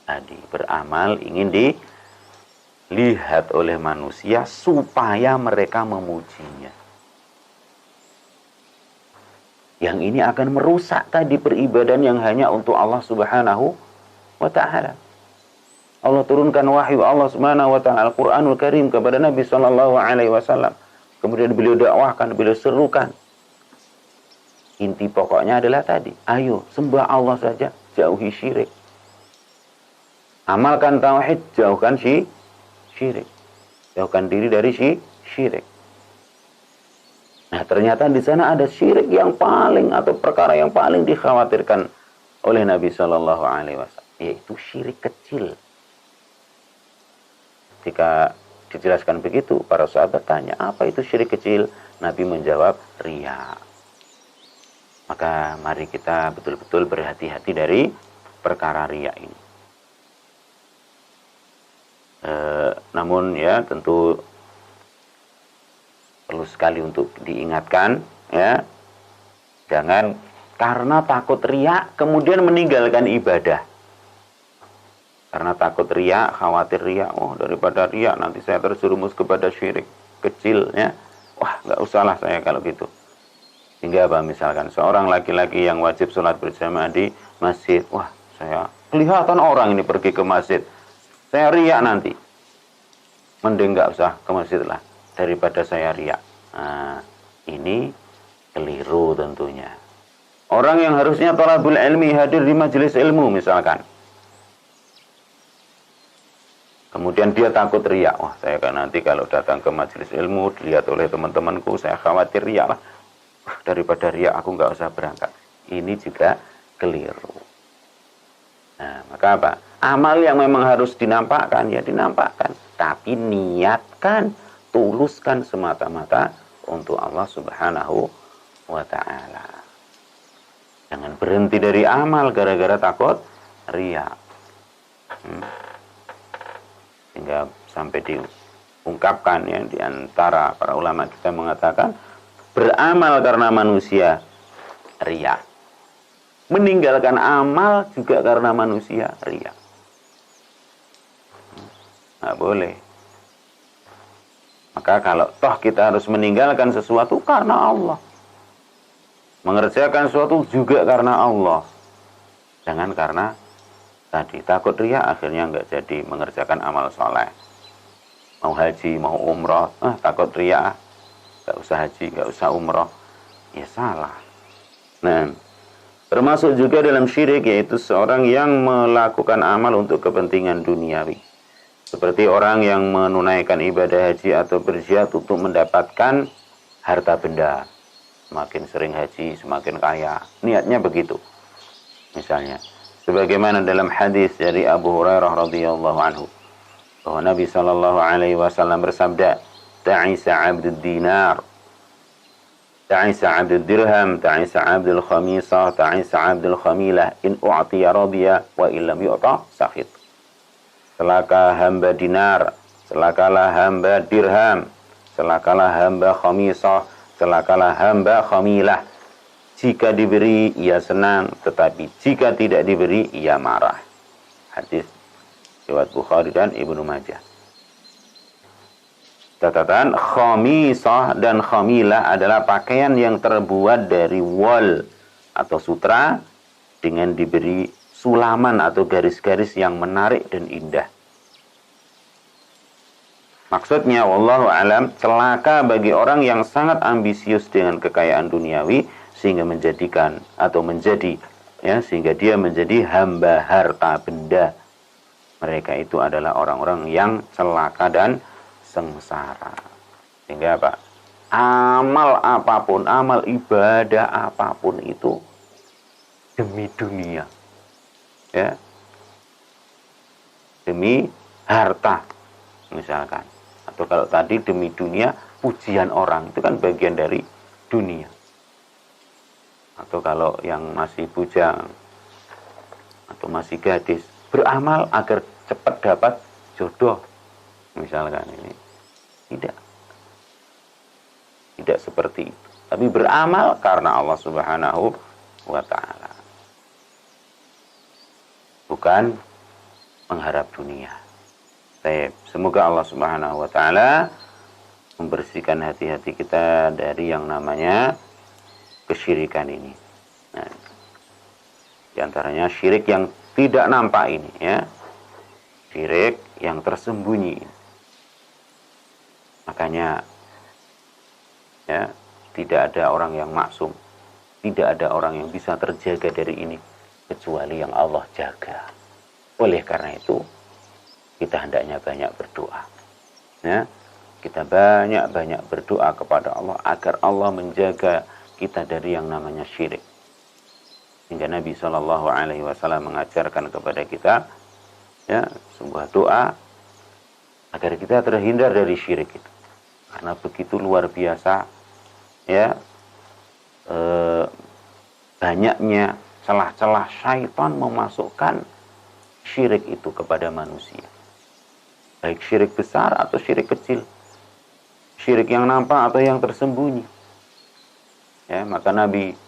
Tadi beramal ingin dilihat oleh manusia supaya mereka memujinya. Yang ini akan merusak tadi peribadahan yang hanya untuk Allah Subhanahu wa taala. Allah turunkan wahyu Allah Subhanahu wa taala Al-Qur'anul Karim kepada Nabi sallallahu alaihi wasallam. Kemudian beliau dakwahkan, beliau serukan. Inti pokoknya adalah tadi, ayo sembah Allah saja, jauhi syirik. Amalkan tauhid, jauhkan syirik. Jauhkan diri dari syirik. Nah, ternyata di sana ada syirik yang paling atau perkara yang paling dikhawatirkan oleh Nabi Shallallahu Alaihi Wasallam, yaitu syirik kecil. Ketika dijelaskan begitu, para sahabat tanya, apa itu syirik kecil? Nabi menjawab, riya. Maka mari kita betul-betul berhati-hati dari perkara riya ini. Namun ya tentu perlu sekali untuk diingatkan, ya, jangan karena takut riya kemudian meninggalkan ibadah. Karena takut riya, khawatir riya, oh daripada riya nanti saya terjerumus kepada syirik kecil, ya. Wah, nggak usahlah saya kalau gitu. Hingga apa, misalkan seorang laki-laki yang wajib sholat berjamaah di masjid, wah saya kelihatan orang ini pergi ke masjid, saya riya nanti, mending nggak usah ke masjid lah daripada saya riya. Nah, ini keliru tentunya. Orang yang harusnya thalabul ilmi, hadir di majelis ilmu misalkan, kemudian dia takut riya, wah saya kan nanti kalau datang ke majelis ilmu dilihat oleh teman-temanku, saya khawatir riya lah, daripada riya aku nggak usah berangkat. Ini juga keliru. Nah, maka apa? Amal yang memang harus dinampakkan, ya dinampakkan. Tapi niatkan, tuluskan semata-mata untuk Allah Subhanahu wa ta'ala. Jangan berhenti dari amal gara-gara takut riya. Sehingga sampai diungkapkan ya, di antara para ulama kita mengatakan, beramal karena manusia, riya. Meninggalkan amal juga karena manusia, riya. Nggak boleh. Maka kalau toh kita harus meninggalkan sesuatu karena Allah, mengerjakan sesuatu juga karena Allah, jangan karena tadi takut riya akhirnya nggak jadi mengerjakan amal soleh. Mau haji, mau umroh, takut riya, nggak usah haji, nggak usah umroh, ya salah. Nah, termasuk juga dalam syirik yaitu seorang yang melakukan amal untuk kepentingan duniawi. Seperti orang yang menunaikan ibadah haji atau berjihad untuk mendapatkan harta benda. Semakin sering haji, semakin kaya. Niatnya begitu. Misalnya, sebagaimana dalam hadis dari Abu Hurairah radhiyallahu anhu, bahwa Nabi sallallahu alaihi wasallam bersabda, "Ta'isa 'abdud dinar, ta'isa 'abdud dirham, ta'isa 'abdul khamisah, ta'isa 'abdul khamilah, in u'tiya radiya wa illam yu'ta sakhit." Celaka hamba dinar, celakalah hamba dirham, celakalah hamba khamisah, celakalah hamba khamilah. Jika diberi, ia senang, tetapi jika tidak diberi, ia marah. Hadis riwayat Bukhari dan Ibnu Majah. Catatan, khamisah dan khamilah adalah pakaian yang terbuat dari wol atau sutra dengan diberi sulaman atau garis-garis yang menarik dan indah. Maksudnya, wallahu alam, celaka bagi orang yang sangat ambisius dengan kekayaan duniawi sehingga menjadikan atau menjadi sehingga dia menjadi hamba harta benda. Mereka itu adalah orang-orang yang celaka dan sengsara. Sehingga apa? Amal apapun, amal ibadah apapun itu demi dunia. Ya, demi harta misalkan, atau kalau tadi demi dunia, pujian orang, itu kan bagian dari dunia. Atau kalau yang masih bujang atau masih gadis, beramal agar cepat dapat jodoh misalkan, ini tidak seperti itu, tapi beramal karena Allah Subhanahu wa ta'ala, bukan mengharap dunia. Baik, semoga Allah Subhanahu wa ta'ala membersihkan hati-hati kita dari yang namanya kesyirikan ini. Nah, di antaranya syirik yang tidak nampak ini, ya. Syirik yang tersembunyi. Makanya ya, tidak ada orang yang maksum, tidak ada orang yang bisa terjaga dari ini kecuali yang Allah jaga. Oleh karena itu, kita hendaknya banyak berdoa. Ya, kita banyak-banyak berdoa kepada Allah agar Allah menjaga kita dari yang namanya syirik. Hingga Nabi Shallallahu Alaihi Wasallam mengajarkan kepada kita, ya, sebuah doa agar kita terhindar dari syirik itu. Karena begitu luar biasa, ya, banyaknya celah-celah syaitan memasukkan syirik itu kepada manusia. Baik syirik besar atau syirik kecil. Syirik yang nampak atau yang tersembunyi. Ya, maka Nabi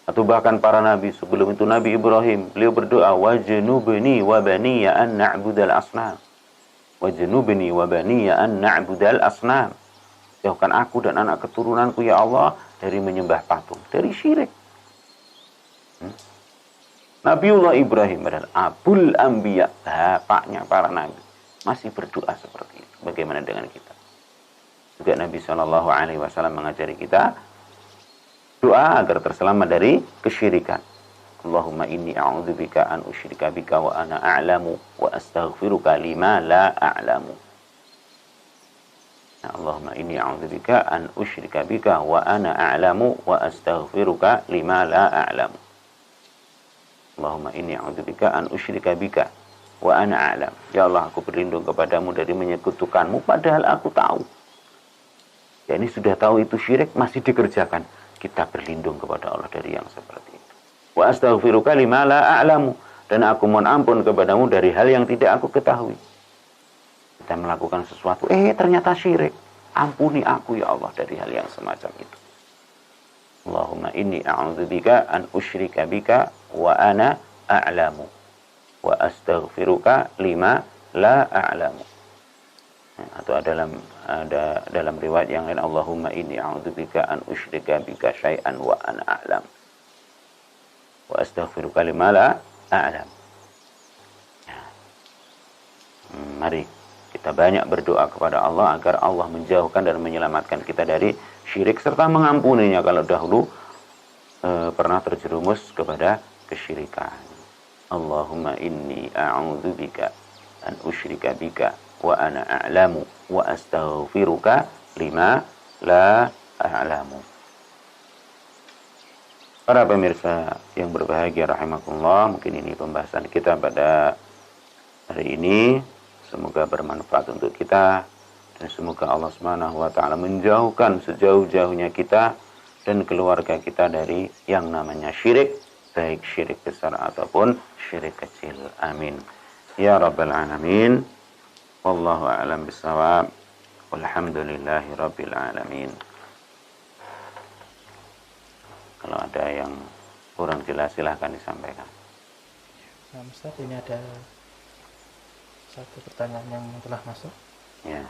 atau bahkan para nabi sebelum itu, Nabi Ibrahim, beliau berdoa, wajnubni wa baniya an na'budal asnam. Wajnubni wa baniya an na'budal asnam. Jauhkan aku dan anak keturunanku ya Allah dari menyembah patung, dari syirik. Nabiullah Ibrahim adalah abul anbiya, bapaknya para nabi, masih berdoa seperti itu. Bagaimana dengan kita? Juga Nabi Shallallahu Alaihi Wasallam mengajari kita doa agar terselamat dari kesyirikan. Allahumma inni a'udzubika an usyrika bika wa ana a'lamu wa astaghfiruka lima la a'lamu. Allahumma inni a'udzubika an usyrika bika wa ana a'lamu wa astaghfiruka lima la a'lamu. Allahumma inni a'udzubika an usyrika bika wa ana a'lam. Ya Allah, aku berlindung kepadamu dari menyekutukanmu padahal aku tahu. Ya, ini sudah tahu itu syirik masih dikerjakan. Kita berlindung kepada Allah dari yang seperti itu. Wa astaghfiruka lima la a'lamu, dan aku mohon ampun kepadamu dari hal yang tidak aku ketahui. Kita melakukan sesuatu, ternyata syirik. Ampuni aku ya Allah dari hal yang semacam itu. Allahumma inni a'udzubika an usyrika bika wa ana a'lamu wa astaghfiruka lima la a'lamu. Atau ada dalam riwayat yang lain, Allahumma inni a'udzubika an usyrika bika syai'an wa ana a'lam wa astaghfiruka lima la a'lam. Mari kita banyak berdoa kepada Allah agar Allah menjauhkan dan menyelamatkan kita dari syirik serta mengampuninya kalau dahulu pernah terjerumus kepada kesyirikan. Allahumma inni a'udzubika an usyrika bika wa ana a'lamu wa astaghfiruka lima la a'lamu. Para pemirsa yang berbahagia rahimakumullah, mungkin ini pembahasan kita pada hari ini. Semoga bermanfaat untuk kita dan semoga Allah Subhanahu wa taala menjauhkan sejauh-jauhnya kita dan keluarga kita dari yang namanya syirik, baik syirik besar ataupun syirik kecil. Amin. Ya rabbal alamin. Wallahu a'lam bissawab. Walhamdulillahi rabbil alamin. Kalau ada yang kurang jelas silahkan disampaikan. Nah, Ustaz, ini ada satu pertanyaan yang telah masuk Ya.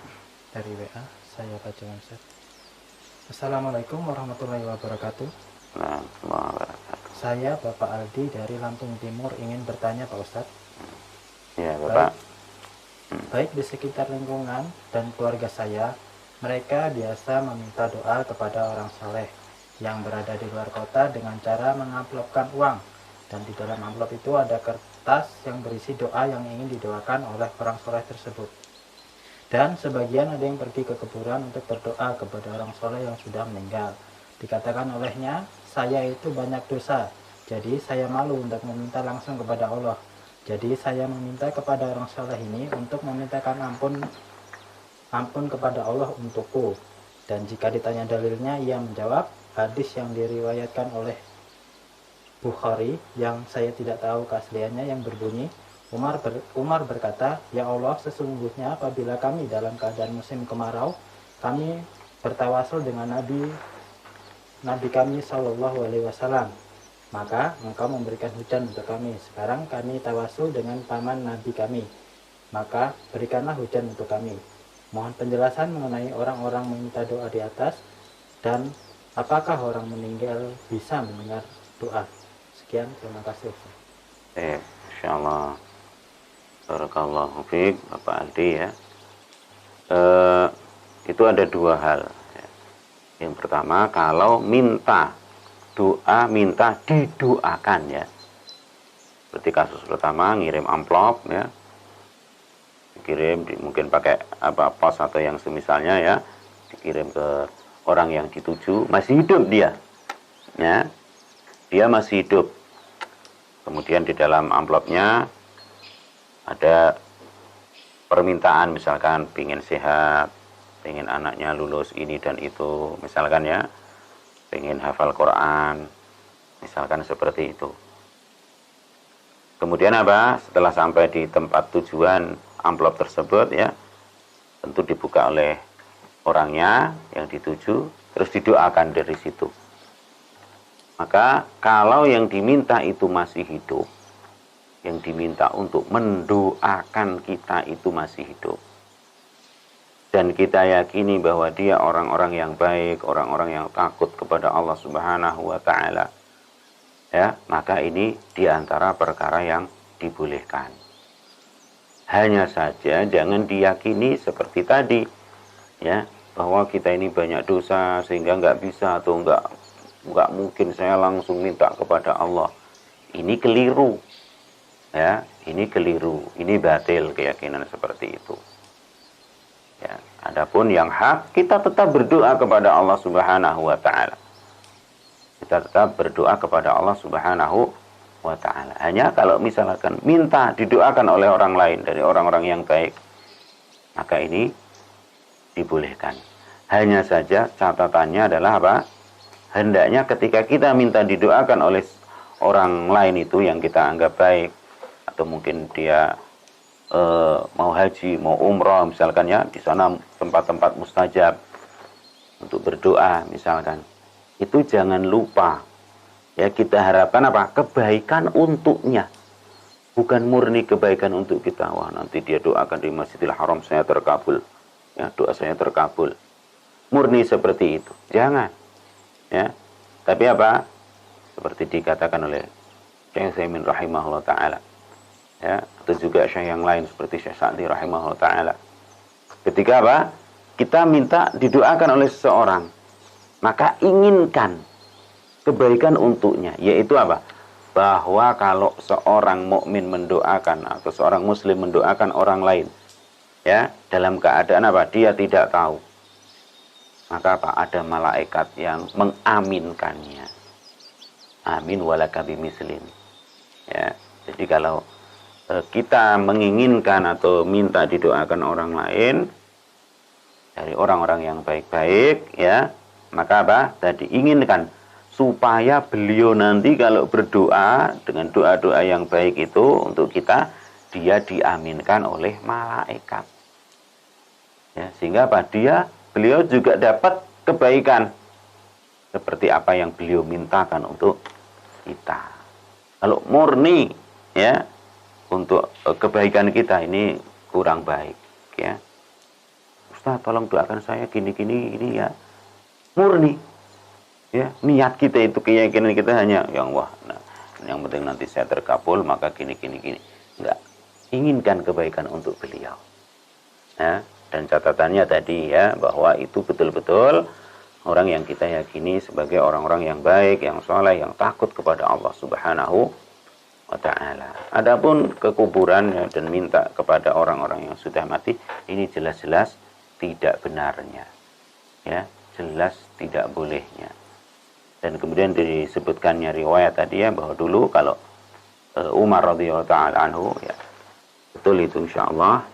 dari WA. Saya baca, Ustaz. Assalamualaikum warahmatullahi wabarakatuh. Warahmatullahi wabarakatuh. Saya Bapak Aldi dari Lampung Timur ingin bertanya Pak Ustaz. Ya, Bapak. Baik di sekitar lingkungan dan keluarga saya, mereka biasa meminta doa kepada orang saleh yang berada di luar kota dengan cara mengamplopkan uang, dan di dalam amplop itu ada kertas yang berisi doa yang ingin didoakan oleh orang soleh tersebut. Dan sebagian ada yang pergi ke kuburan untuk berdoa kepada orang soleh yang sudah meninggal. Dikatakan olehnya, saya itu banyak dosa, jadi saya malu untuk meminta langsung kepada Allah. Jadi saya meminta kepada orang soleh ini untuk memintakan ampun kepada Allah untukku. Dan jika ditanya dalilnya, ia menjawab hadis yang diriwayatkan oleh Bukhari yang saya tidak tahu keasliannya, yang berbunyi, Umar berkata, ya Allah, sesungguhnya apabila kami dalam keadaan musim kemarau, kami bertawasul dengan Nabi kami Shallallahu Alaihi Wasallam, maka engkau memberikan hujan untuk kami. Sekarang kami tawasul dengan paman Nabi kami, maka berikanlah hujan untuk kami. Mohon penjelasan mengenai orang-orang meminta doa di atas, dan apakah orang meninggal bisa mendengar doa. Sekian, terima kasih. Insyaallah. Barakallahu fiik, Bapak Aldi ya. Itu ada dua hal. Yang pertama, kalau minta doa, minta didoakan ya. Seperti kasus pertama, ngirim amplop ya. Dikirim mungkin pakai pos atau yang semisalnya ya. Dikirim ke orang yang dituju, masih hidup dia. Ya. Dia masih hidup. Kemudian di dalam amplopnya ada permintaan, misalkan pingin sehat, pingin anaknya lulus ini dan itu, misalkan ya, pingin hafal Quran, misalkan seperti itu. Kemudian apa? Setelah sampai di tempat tujuan amplop tersebut ya, tentu dibuka oleh orangnya yang dituju, terus didoakan dari situ. Maka kalau yang diminta itu masih hidup, yang diminta untuk mendoakan kita itu masih hidup, dan kita yakini bahwa dia orang-orang yang baik, orang-orang yang takut kepada Allah Subhanahu wa taala, ya, maka ini diantara perkara yang dibolehkan. Hanya saja jangan diyakini seperti tadi, ya, bahwa kita ini banyak dosa sehingga nggak bisa atau nggak mungkin saya langsung minta kepada Allah. Ini keliru, ya, ini keliru, ini batil keyakinan seperti itu. Ya, adapun yang hak, kita tetap berdoa kepada Allah Subhanahu wa taala. Kita tetap berdoa kepada Allah Subhanahu wa taala. Hanya kalau misalkan minta didoakan oleh orang lain dari orang-orang yang baik, maka ini dibolehkan. Hanya saja catatannya adalah apa? Hendaknya ketika kita minta didoakan oleh orang lain itu yang kita anggap baik, atau mungkin dia mau haji, mau umroh misalkan ya, di sana tempat-tempat mustajab untuk berdoa misalkan, itu jangan lupa ya, kita harapkan apa? Kebaikan untuknya, bukan murni kebaikan untuk kita. Wah, nanti dia doakan di Masjidil Haram saya terkabul. ya doa saya terkabul. Murni seperti itu. Jangan. Ya. Tapi apa? Seperti dikatakan oleh Syekh Utsaimin rahimahullah taala. Ya, atau juga syekh yang lain seperti Syekh Sa'di rahimahullah taala. Ketika apa? Kita minta didoakan oleh seseorang, maka inginkan kebaikan untuknya, yaitu apa? Bahwa kalau seorang mukmin mendoakan atau seorang muslim mendoakan orang lain, ya, dalam keadaan apa? Dia tidak tahu. Maka apa? Ada malaikat yang mengaminkannya. Amin walaka bimislim. Ya. Jadi kalau kita menginginkan atau minta didoakan orang lain dari orang-orang yang baik-baik, ya, maka apa? Tadi inginkan supaya beliau nanti kalau berdoa dengan doa-doa yang baik itu untuk kita, dia diaminkan oleh malaikat. Ya, sehingga apa? Beliau juga dapat kebaikan seperti apa yang beliau mintakan untuk kita. Kalau murni, ya, untuk kebaikan kita ini kurang baik, ya. Ustaz, tolong doakan saya gini-gini ini, ya. Murni, ya, niat kita itu, keyakinan kita hanya yang wah, nah, yang penting nanti saya terkabul maka gini-gini. Enggak. Inginkan kebaikan untuk beliau. Ya. Dan catatannya tadi, ya, bahwa itu betul-betul orang yang kita yakini sebagai orang-orang yang baik, yang soleh, yang takut kepada Allah Subhanahu wa ta'ala. Adapun ke kuburan, ya, dan minta kepada orang-orang yang sudah mati, ini jelas-jelas tidak benarnya, ya, jelas tidak bolehnya. Dan kemudian disebutkannya riwayat tadi, ya, bahwa dulu kalau Umar radhiyallahu ta'ala anhu, ya, betul itu insyaallah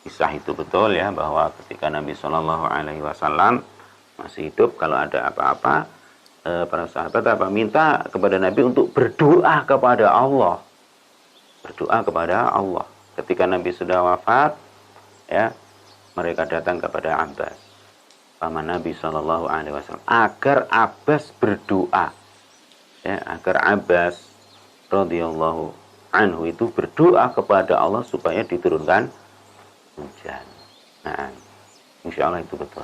kisah itu betul, ya, bahwa ketika Nabi Shallallahu Alaihi Wasallam masih hidup, kalau ada apa-apa, para sahabat apa minta kepada Nabi untuk berdoa kepada Allah, berdoa kepada Allah. Ketika Nabi sudah wafat, ya, mereka datang kepada Abbas, paman Nabi Shallallahu Alaihi Wasallam, agar Abbas berdoa, ya, agar Abbas radhiyallahu anhu itu berdoa kepada Allah supaya diturunkan hujan. Nah, insya Allah itu betul.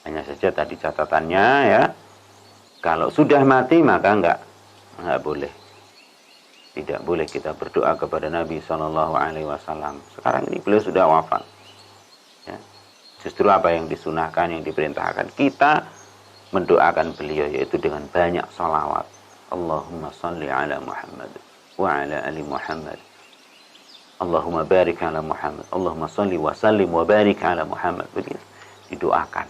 Hanya saja tadi catatannya, ya, kalau sudah mati maka enggak boleh. Tidak boleh kita berdoa kepada Nabi Shallallahu Alaihi Wasallam. Sekarang ini beliau sudah wafat. Ya. Justru apa yang disunahkan, yang diperintahkan, kita mendoakan beliau, yaitu dengan banyak salawat. Allahumma salli ala Muhammad wa ala ali Muhammad. Allahumma barik ala Muhammad. Allahumma salli wa sallim wa barik ala Muhammad. Begitu didoakan,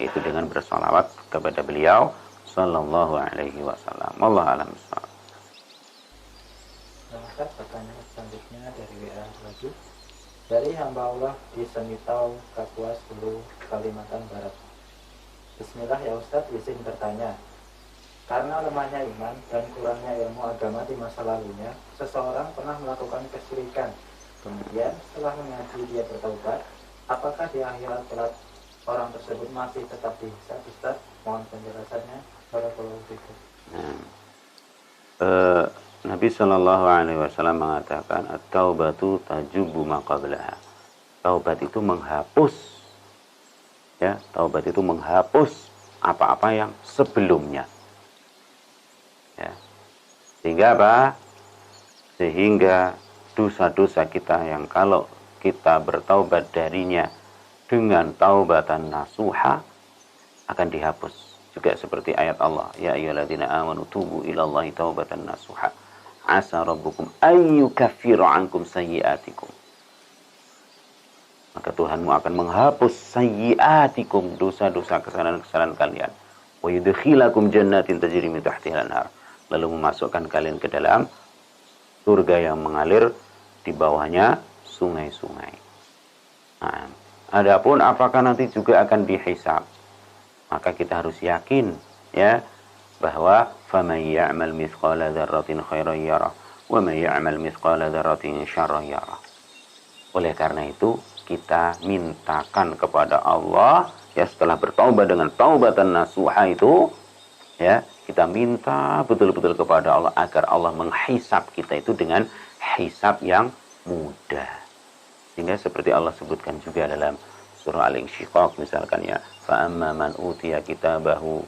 yaitu dengan bersalawat kepada beliau sallallahu alaihi wasallam. Allah alam bissawab. Pertanyaan selanjutnya dari WA lagi. Dari hamba Allah di Semitau, Kapuas, Hulu, Kalimantan Barat. Bismillah ya Ustadz, izin bertanya. Karena lemahnya iman dan kurangnya ilmu agama di masa lalunya, seseorang pernah melakukan kesyirikan. Kemudian setelah mengaji dia bertaubat, apakah di akhirat kelak orang tersebut masih tetap dihisab? Ustaz, mohon penjelasannya. Barakallahu fikum. Nabi Shallallahu Alaihi Wasallam mengatakan, at-taubatu tajubu ma qablaha. Taubat itu menghapus, ya, taubat itu menghapus apa-apa yang sebelumnya. Ya. Sehingga apa? Sehingga dosa-dosa kita yang kalau kita bertaubat darinya dengan taubatan nasuha akan dihapus. Juga seperti ayat Allah, ya ayyuhalladzina amanu tubu ilallahi taubatan nasuha asa rabbukum ayyukaffiru ankum sayyi'atikum. Maka Tuhanmu akan menghapus sayyi'atikum, dosa-dosa kesalahan-kesalahan kalian. Wa yudkhilakum jannatin tajri min tahtiha al-anhar. Lalu memasukkan kalian ke dalam surga yang mengalir di bawahnya sungai-sungai. Nah, adapun apakah nanti juga akan dihisab, maka kita harus yakin, ya, bahwa faman ya'mal mithqala dzarratin khairan yarah wa man ya'mal mithqala dzarratin syarran yarah. Oleh karena itu kita mintakan kepada Allah, ya, setelah bertaubat dengan taubatan nasuha itu, ya, kita minta betul-betul kepada Allah agar Allah menghisab kita itu dengan hisab yang mudah. Sehingga seperti Allah sebutkan juga dalam surah Al-Insyiqaq misalkan ya, fa amma man utiya kitabahu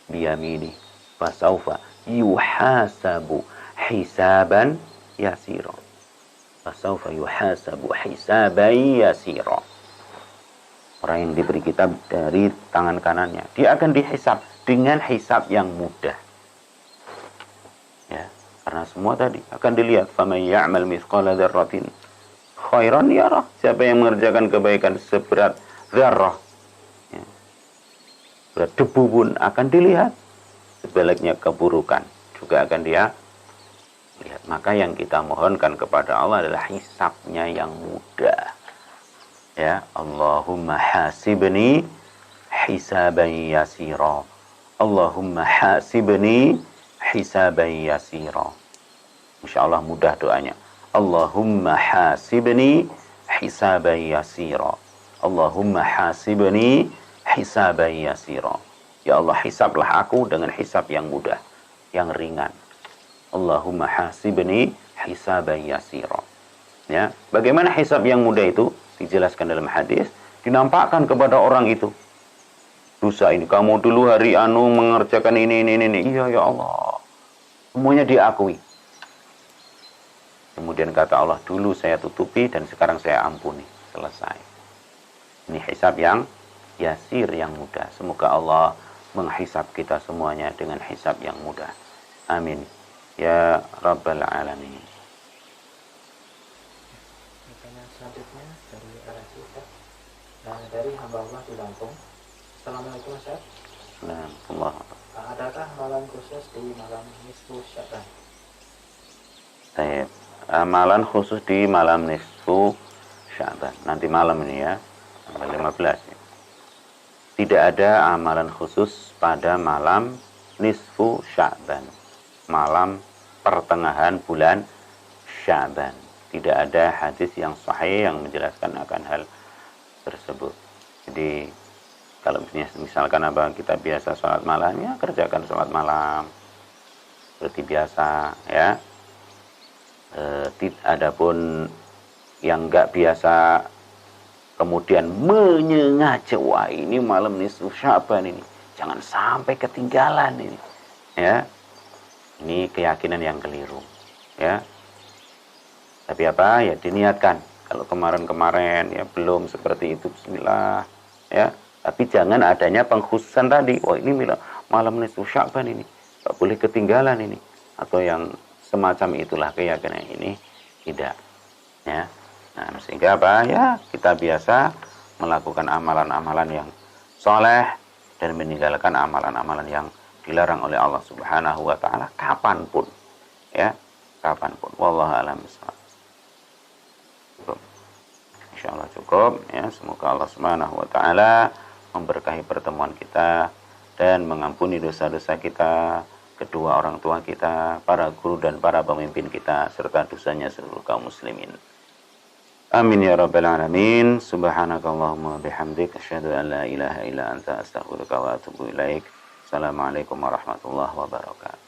biyamini fasaufa yuhasabu hisaban yasira. Fasaufa yuhasabu hisaban yasira. Orang yang diberi kitab dari tangan kanannya, dia akan dihisab dengan hisab yang mudah. Ya, karena semua tadi akan dilihat, faman ya'mal mithqala dzarratin khairan yarah. Siapa yang mengerjakan kebaikan seberat dzarrah, ya, berat debu pun akan dilihat. Sebaliknya keburukan juga akan dia lihat. Maka yang kita mohonkan kepada Allah adalah hisabnya yang mudah. Ya, Allahumma hasibni hisaban yasira. Allahumma hasibni hisaban yasira. Insyaallah mudah doanya. Allahumma hasibni hisaban yasira. Allahumma hasibni hisaban yasira. Ya Allah, hisablah aku dengan hisab yang mudah, yang ringan. Allahumma hasibni hisaban yasira. Ya, bagaimana hisab yang mudah itu? Dijelaskan dalam hadis, dinampakkan kepada orang itu. Dosa ini, kamu dulu hari anu mengerjakan ini. Iya ya Allah. Semuanya diakui. Kemudian kata Allah, dulu saya tutupi dan sekarang saya ampuni. Selesai. Ini hisab yang yasir, yang mudah. Semoga Allah menghisab kita semuanya dengan hisab yang mudah. Amin. Ya Rabbal Alamin. Selanjutnya dari RSI Ustaz, dari hamba Allah di Lampung. Assalamualaikum Ustaz. Assalamualaikum. Adakah amalan khusus di malam nisfu Sya'ban? Baik. Amalan khusus di malam nisfu Sya'ban. Nanti malam ini ya, tanggal 15 ya. Tidak ada amalan khusus pada malam nisfu Sya'ban. Malam pertengahan bulan Sya'ban. Tidak ada hadis yang sahih yang menjelaskan akan hal tersebut. Jadi kalau misalkan apa kita biasa sholat malam, ya kerjakan sholat malam seperti biasa ya. Adapun yang enggak biasa kemudian menyengaja, wah ini malam nisfu Sya'ban ini, jangan sampai ketinggalan ini. Ya, ini keyakinan yang keliru. Ya. Tapi apa? Ya diniatkan. Kalau kemarin-kemarin ya belum seperti itu, bismillah. Ya. Tapi jangan adanya pengkhususan tadi. Wah ini malam nisfu Sya'ban ini, tak boleh ketinggalan ini. Atau yang semacam itulah keyakinan ini. Tidak. Ya. Nah, sehingga apa? Ya kita biasa melakukan amalan-amalan yang soleh dan meninggalkan amalan-amalan yang dilarang oleh Allah Subhanahu wa Ta'ala kapanpun. Ya. Kapanpun. Wallahu a'lam bishawab. Insyaallah cukup ya. Semoga Allah Subhanahu wa Ta'ala memberkahi pertemuan kita dan mengampuni dosa-dosa kita, kedua orang tua kita, para guru dan para pemimpin kita, serta dosanya seluruh kaum muslimin. Amin ya rabbal alamin. Subhanakallahumma bihamdik, asyhadu an la ilaha illa anta, astaghfiruka wa atubu ilaik. Assalamualaikum warahmatullahi wabarakatuh.